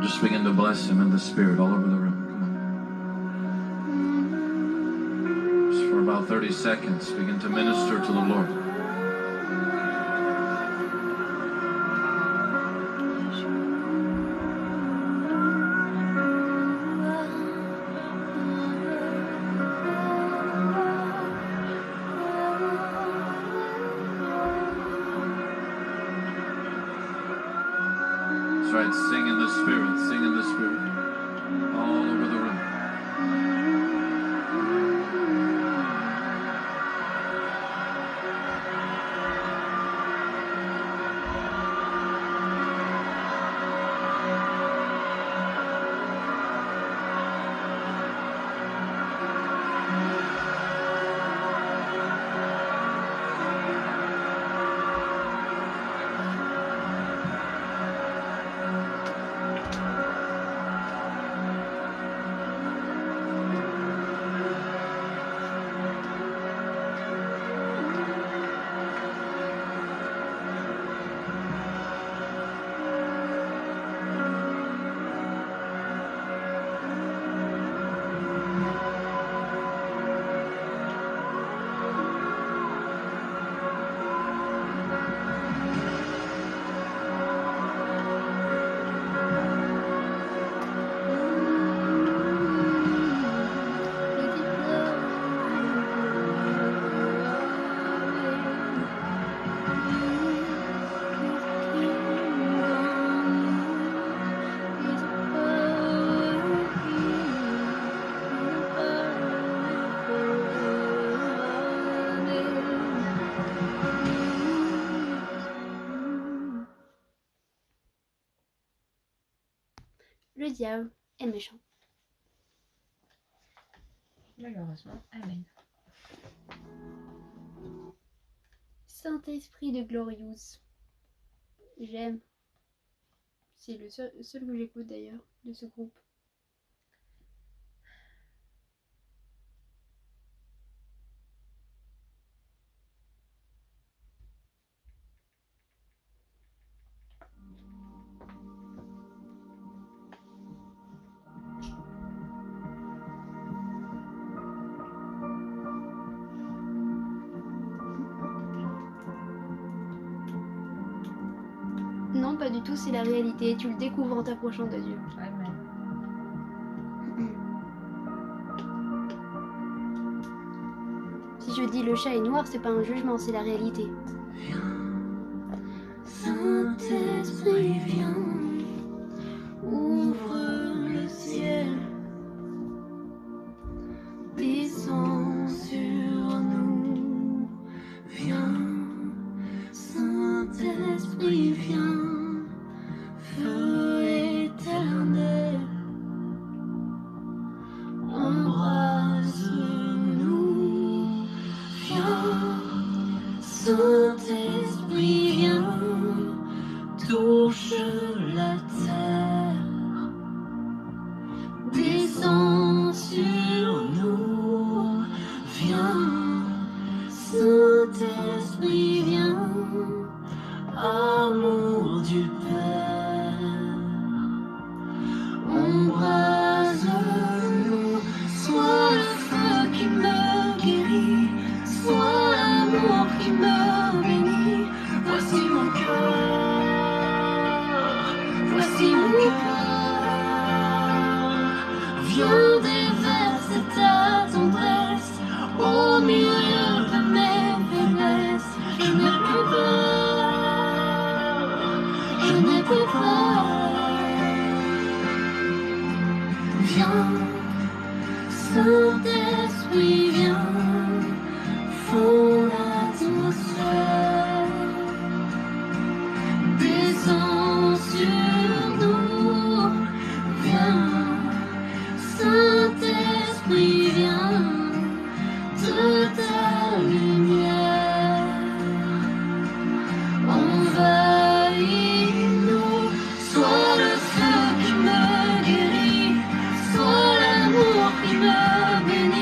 Just begin to bless him in the Spirit all over the room. Come on. Just for about 30 seconds, begin to minister to the Lord. That's right, sing in the Spirit, sing in the Spirit, all over the room. Le diable est méchant. Malheureusement, amen. Saint-Esprit de Glorious. J'aime. C'est le seul que j'écoute d'ailleurs de ce groupe. Non, pas du tout, c'est la réalité. Tu le découvres en t'approchant de Dieu. Amen. Si je dis le chat est noir, c'est pas un jugement, c'est la réalité. Saint-Esprit, viens, ouvre le ciel, descends sur nous, viens, Saint-Esprit, viens, feu éternel, embrase-nous, viens, Saint-Esprit, viens, touche la terre, descends sur nous, viens, Saint-Esprit, viens, amour du Père, embrase-nous, sois le feu qui me guérit, sois l'amour qui me bénit, voici mon cœur, voici mon cœur, viens déverser ta tendresse au milieu de mes faiblesses, je n'ai plus peur, je n'ai plus peur, viens, Saint-Esprit, viens, fonds l'atmosphère, descends sur nous, viens, Saint-Esprit, viens, de ta lumière, envahis-nous, sois le feu qui me guérit, sois l'amour qui me bénit.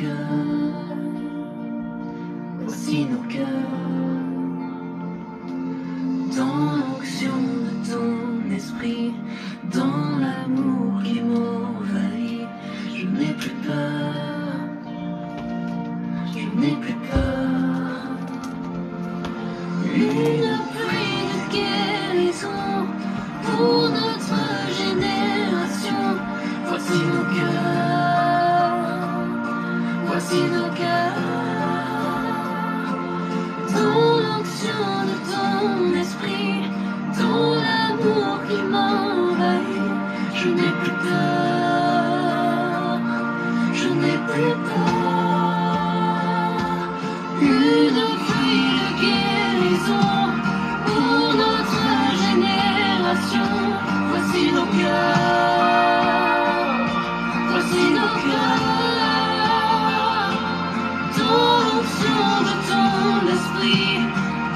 cœurs, voici nos cœurs. Dans l'onction de ton esprit, dans l'amour qui m'envahit, je n'ai plus peur, je n'ai plus peur. Une pluie de guérison pour notre génération. Voici nos cœurs, voici nos cœurs. Dans l'onction de ton esprit, dans l'amour qui m'envahit, je n'ai plus peur, je n'ai plus peur. Une pluie de guérison pour notre génération. Voici nos cœurs, voici nos cœurs. Dans l'onction de ton esprit,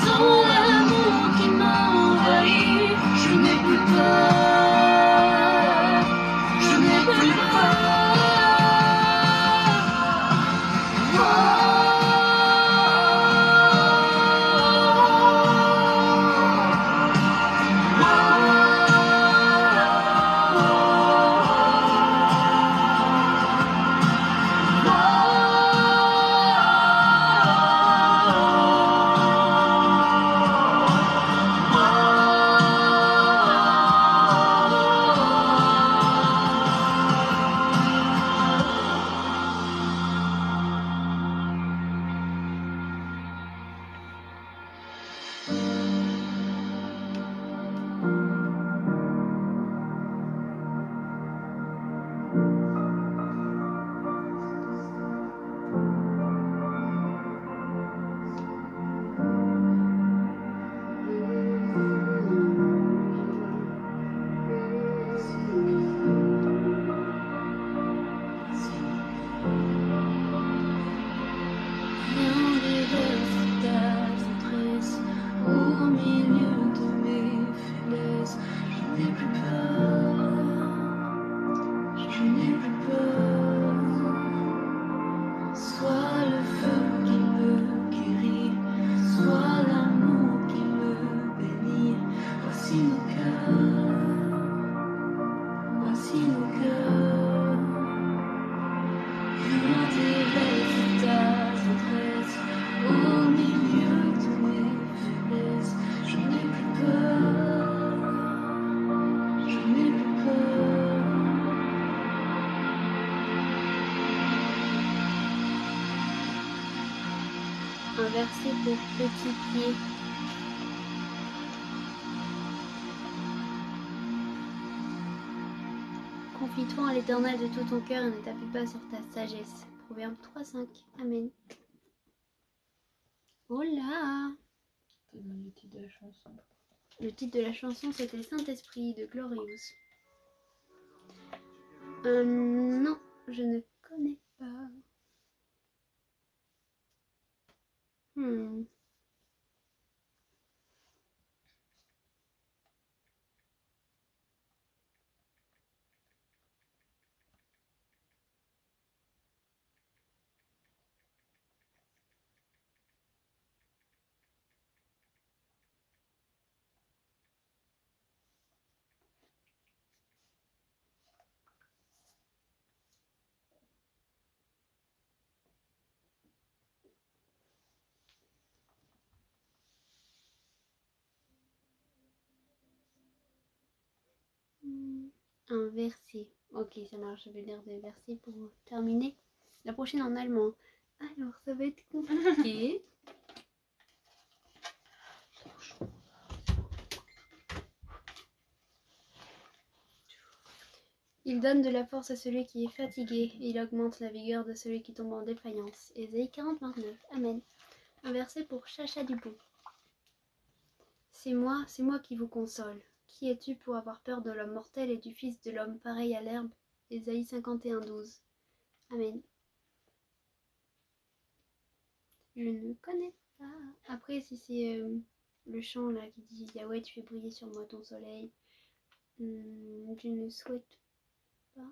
dans l'amour qui m'envahit, je n'ai plus peur, je n'ai plus peur. Un verset pour petit pied. Confie-toi en l'Éternel de tout ton cœur et ne t'appuie pas sur ta sagesse. Proverbe 3,5. Amen. Oh là! Ça donne le titre de la chanson. Le titre de la chanson, c'était Saint-Esprit de Glorious. Non, je ne connais pas. Un verset. Ok, ça marche, je vais lire des versets pour terminer. La prochaine en allemand. Alors, ça va être compliqué. Il donne de la force à celui qui est fatigué et il augmente la vigueur de celui qui tombe en défaillance. Ésaïe 40, 29. Amen. Un verset pour Chacha Dupont. C'est moi qui vous console. Qui es-tu pour avoir peur de l'homme mortel et du fils de l'homme pareil à l'herbe? Ésaïe 51, 12. Amen. Je ne connais pas. Après, si c'est le chant là qui dit Yahweh, tu fais briller sur moi ton soleil, je ne souhaite pas.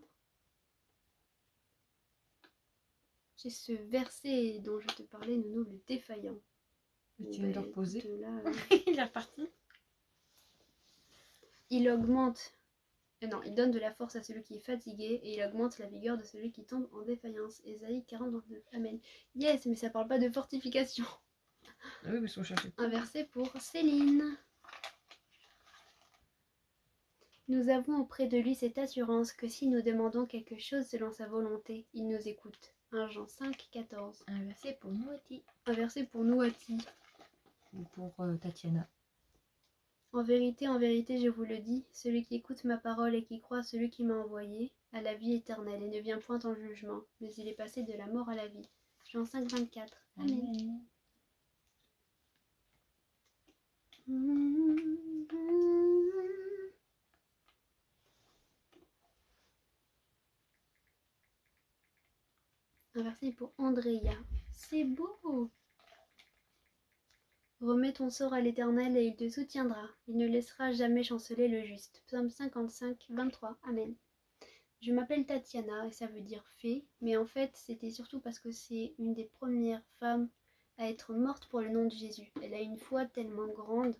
C'est ce verset dont je te parlais, Nounou, le défaillant. Et Bon, tu viens de bah, reposer. écoute, là, Il est reparti. il augmente. Non, il donne de la force à celui qui est fatigué et il augmente la vigueur de celui qui tombe en défaillance. Ésaïe 49. Amen. Yes, mais ça parle pas de fortification. Ah oui, parce qu'on cherchait Un pas. verset pour Céline. Nous avons auprès de lui cette assurance que si nous demandons quelque chose selon sa volonté, il nous écoute. 1 Jean 5, 14. Un verset pour Nouati. Un verset pour Nouati. Ou pour Tatiana. En vérité, je vous le dis, celui qui écoute ma parole et qui croit à celui qui m'a envoyé a la vie éternelle et ne vient point en jugement, mais il est passé de la mort à la vie. Jean 5, 24. Amen. Un verset pour Andrea. C'est beau. Remets ton sort à l'Éternel et il te soutiendra. Il ne laissera jamais chanceler le juste. Psaume 55, 23. Amen. Je m'appelle Tatiana et ça veut dire fée, mais en fait c'était surtout parce que c'est une des premières femmes à être morte pour le nom de Jésus. Elle a une foi tellement grande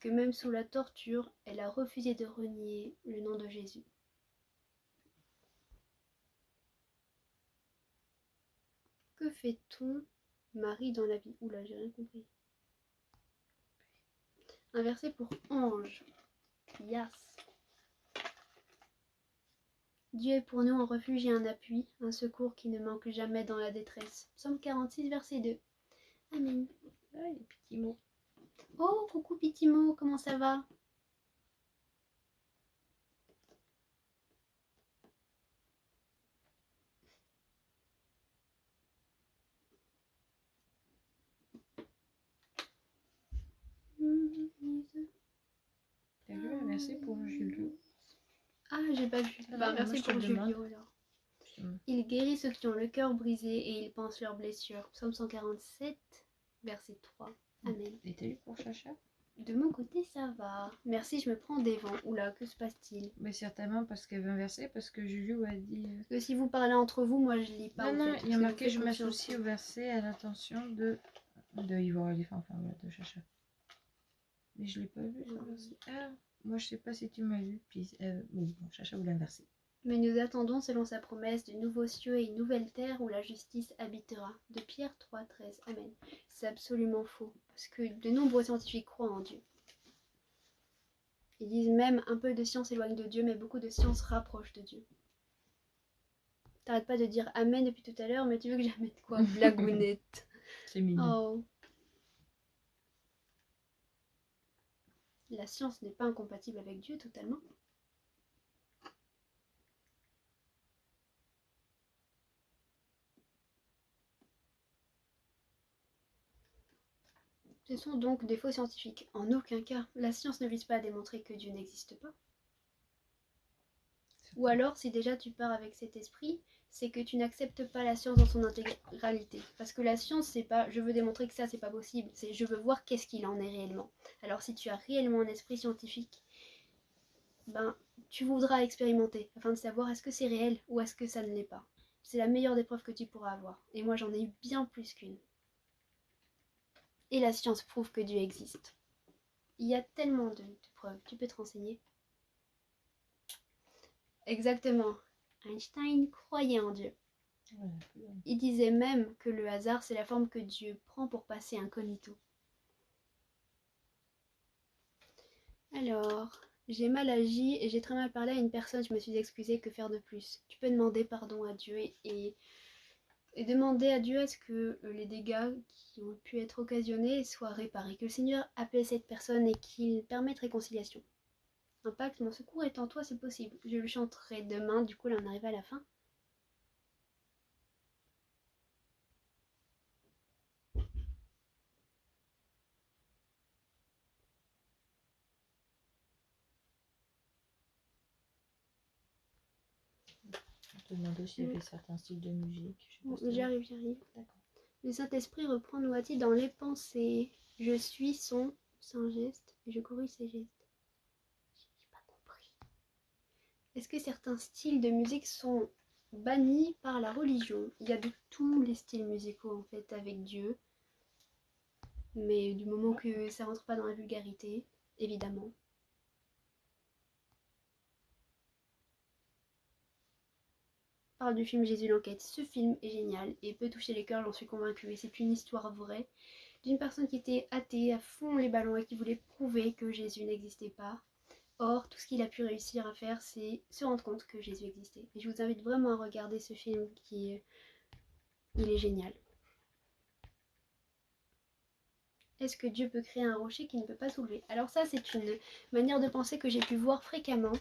que même sous la torture, elle a refusé de renier le nom de Jésus. Que fait-on, Marie, dans la vie? Oula, j'ai rien compris. Un verset pour Ange. Yas. Dieu est pour nous un refuge et un appui, un secours qui ne manque jamais dans la détresse. Psaume 46, verset 2. Amen. Ah, les petits mots. Oh, coucou Pitimo, comment ça va? T'as vu un verset pour Julio? Ah, j'ai pas vu. Ah, Bah, moi, merci je te pour le demande. Julio alors. Il guérit ceux qui ont le cœur brisé et il pense leurs blessures. Psaume 147, verset 3. Amen. Et t'as vu pour Chacha? De mon côté, ça va. Merci, je me prends des vents. Oula, que se passe-t-il? Mais certainement parce qu'il y avait un verset, parce que Julio a dit... Que si vous parlez entre vous, moi je lis pas. non, en non, fait, il y a parce que marqué je je vous fais m'associe confiance. au verset à l'attention de Yvon Éléphant, enfin voilà, de Chacha. Mais je l'ai pas vu ce verset. Ah, moi je sais pas si tu m'as vu, puis bon, Chacha voulait un verset. Mais nous attendons, selon sa promesse, de nouveaux cieux et une nouvelle terre où la justice habitera. De Pierre 3, 13. Amen. C'est absolument faux, parce que de nombreux scientifiques croient en Dieu. Ils disent même un peu de science éloigne de Dieu, mais beaucoup de science rapproche de Dieu. T'arrêtes pas de dire Amen depuis tout à l'heure, mais tu veux que j'aille mette quoi? Blagounette. C'est mignon. Oh. La science n'est pas incompatible avec Dieu totalement. Ce sont donc des faux scientifiques. En aucun cas, la science ne vise pas à démontrer que Dieu n'existe pas. Ou alors, si déjà tu pars avec cet esprit, c'est que tu n'acceptes pas la science dans son intégralité. Parce que la science, c'est pas je veux démontrer que ça, c'est pas possible. C'est je veux voir qu'est-ce qu'il en est réellement. Alors, si tu as réellement un esprit scientifique, ben, tu voudras expérimenter afin de savoir est-ce que c'est réel ou est-ce que ça ne l'est pas. C'est la meilleure des preuves que tu pourras avoir. Et moi, j'en ai eu bien plus qu'une. Et la science prouve que Dieu existe. Il y a tellement de preuves. Tu peux te renseigner. Exactement. Einstein croyait en Dieu. Il disait même que le hasard, c'est la forme que Dieu prend pour passer incognito. Alors, j'ai mal agi et j'ai très mal parlé à une personne, je me suis excusée, que faire de plus? Tu peux demander pardon à Dieu et demander à Dieu à ce que les dégâts qui ont pu être occasionnés soient réparés. Que le Seigneur appelle cette personne et qu'il permette réconciliation. Impact, mon secours est en toi, c'est possible. Je le chanterai demain, du coup là on arrive à la fin. Je te demandais s'il y avait certains styles de musique. J'arrive. D'accord. Le Saint-Esprit reprend Nouati dans les pensées. Je suis son... C'est un geste et je corrige ses gestes. J'ai pas compris. Est-ce que certains styles de musique sont banni par la religion. Il y a de tous les styles musicaux en fait avec Dieu. Mais du moment que ça rentre pas dans la vulgarité, évidemment. Parle du film Jésus l'enquête. Ce film est génial et peut toucher les cœurs, j'en suis convaincue. Et c'est une histoire vraie d'une personne qui était athée à fond les ballons et qui voulait prouver que Jésus n'existait pas. Or, tout ce qu'il a pu réussir à faire, c'est se rendre compte que Jésus existait. Et je vous invite vraiment à regarder ce film il est génial. Est-ce que Dieu peut créer un rocher qui ne peut pas soulever? Alors ça, c'est une manière de penser que j'ai pu voir fréquemment,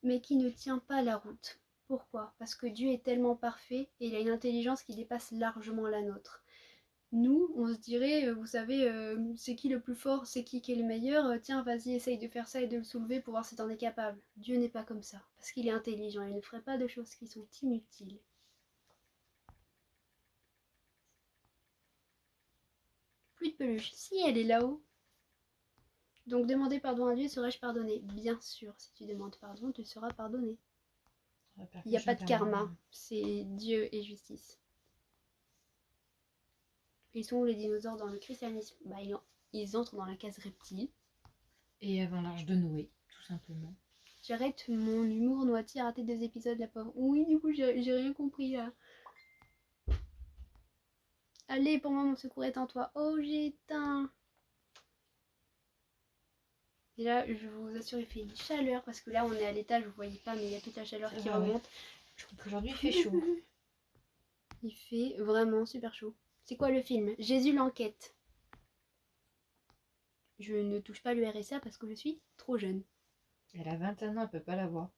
mais qui ne tient pas la route. Pourquoi? Parce que Dieu est tellement parfait et il a une intelligence qui dépasse largement la nôtre. Nous, on se dirait, vous savez, c'est qui le plus fort, c'est qui est le meilleur, tiens, vas-y, essaye de faire ça et de le soulever pour voir si t'en es capable. Dieu n'est pas comme ça, parce qu'il est intelligent, il ne ferait pas de choses qui sont inutiles. Plus de peluche, si elle est là-haut. Donc demander pardon à Dieu, serais-je pardonné? Bien sûr, si tu demandes pardon, tu seras pardonné. Il n'y a pas de karma, c'est Dieu et justice. Ils sont où les dinosaures dans le christianisme? Bah, ils entrent dans la case reptile. Et avant l'Arche de Noé, tout simplement. J'arrête mon humour noiti à rater 2 épisodes, la pauvre. Oui, du coup, j'ai rien compris là. Allez, pour moi, mon secours est en toi. Oh, j'ai éteint. Et là, je vous assure, il fait une chaleur parce que là, on est à l'étage, vous voyez pas, mais il y a toute la chaleur qui remonte. Je trouve qu'aujourd'hui, il fait chaud. Il fait vraiment super chaud. C'est quoi le film? Jésus l'enquête. Je ne touche pas le RSA parce que je suis trop jeune. Elle a 21 ans, elle peut pas l'avoir.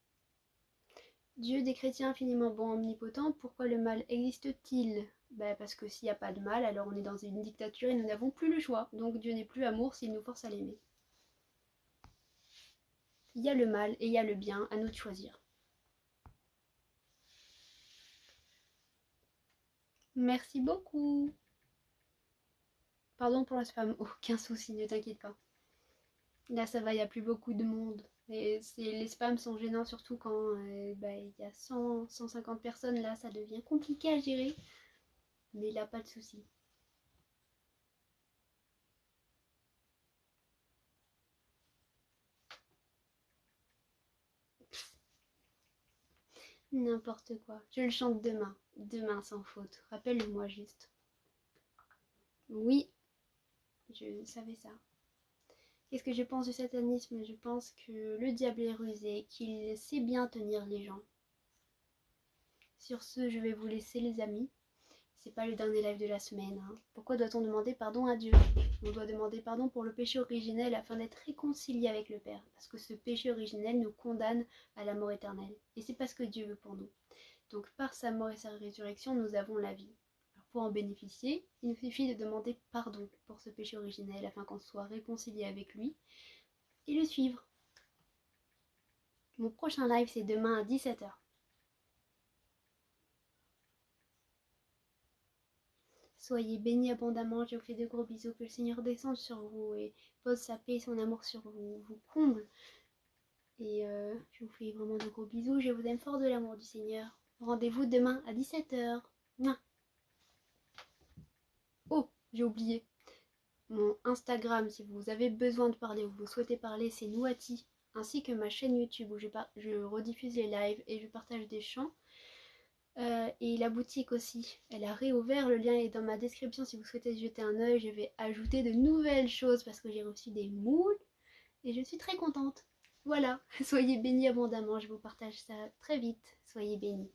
Dieu des chrétiens infiniment bon, omnipotent, pourquoi le mal existe-t-il? Parce que s'il n'y a pas de mal, alors on est dans une dictature et nous n'avons plus le choix. Donc Dieu n'est plus amour s'il nous force à l'aimer. Il y a le mal et il y a le bien, à nous de choisir. Merci beaucoup. Pardon pour le spam, aucun souci, ne t'inquiète pas. Là ça va, il n'y a plus beaucoup de monde. Et les spams sont gênants surtout quand il y a 100, 150 personnes, là ça devient compliqué à gérer. Mais là pas de souci. N'importe quoi. Je le chante demain. Demain sans faute. Rappelle-le-moi juste. Oui, je savais ça. Qu'est-ce que je pense du satanisme? Je pense que le diable est rusé, qu'il sait bien tenir les gens. Sur ce, je vais vous laisser les amis. C'est pas le dernier live de la semaine. Hein. Pourquoi doit-on demander pardon à Dieu? On doit demander pardon pour le péché originel afin d'être réconcilié avec le Père. Parce que ce péché originel nous condamne à la mort éternelle. Et c'est pas ce que Dieu veut pour nous. Donc par sa mort et sa résurrection, nous avons la vie. Alors, pour en bénéficier, il nous suffit de demander pardon pour ce péché originel afin qu'on soit réconcilié avec lui et le suivre. Mon prochain live, c'est demain à 17h. Soyez bénis abondamment, je vous fais de gros bisous, que le Seigneur descende sur vous et pose sa paix et son amour sur vous, vous comble. Et je vous fais vraiment de gros bisous, je vous aime fort de l'amour du Seigneur. Rendez-vous demain à 17h. Oh, j'ai oublié. Mon Instagram, si vous avez besoin de parler ou vous souhaitez parler, c'est Nouati, ainsi que ma chaîne YouTube où je rediffuse les lives et je partage des chants. Et la boutique aussi, elle a réouvert, le lien est dans ma description si vous souhaitez jeter un œil. Je vais ajouter de nouvelles choses parce que j'ai reçu des moules et je suis très contente. Voilà, soyez bénis abondamment, je vous partage ça très vite, soyez bénis.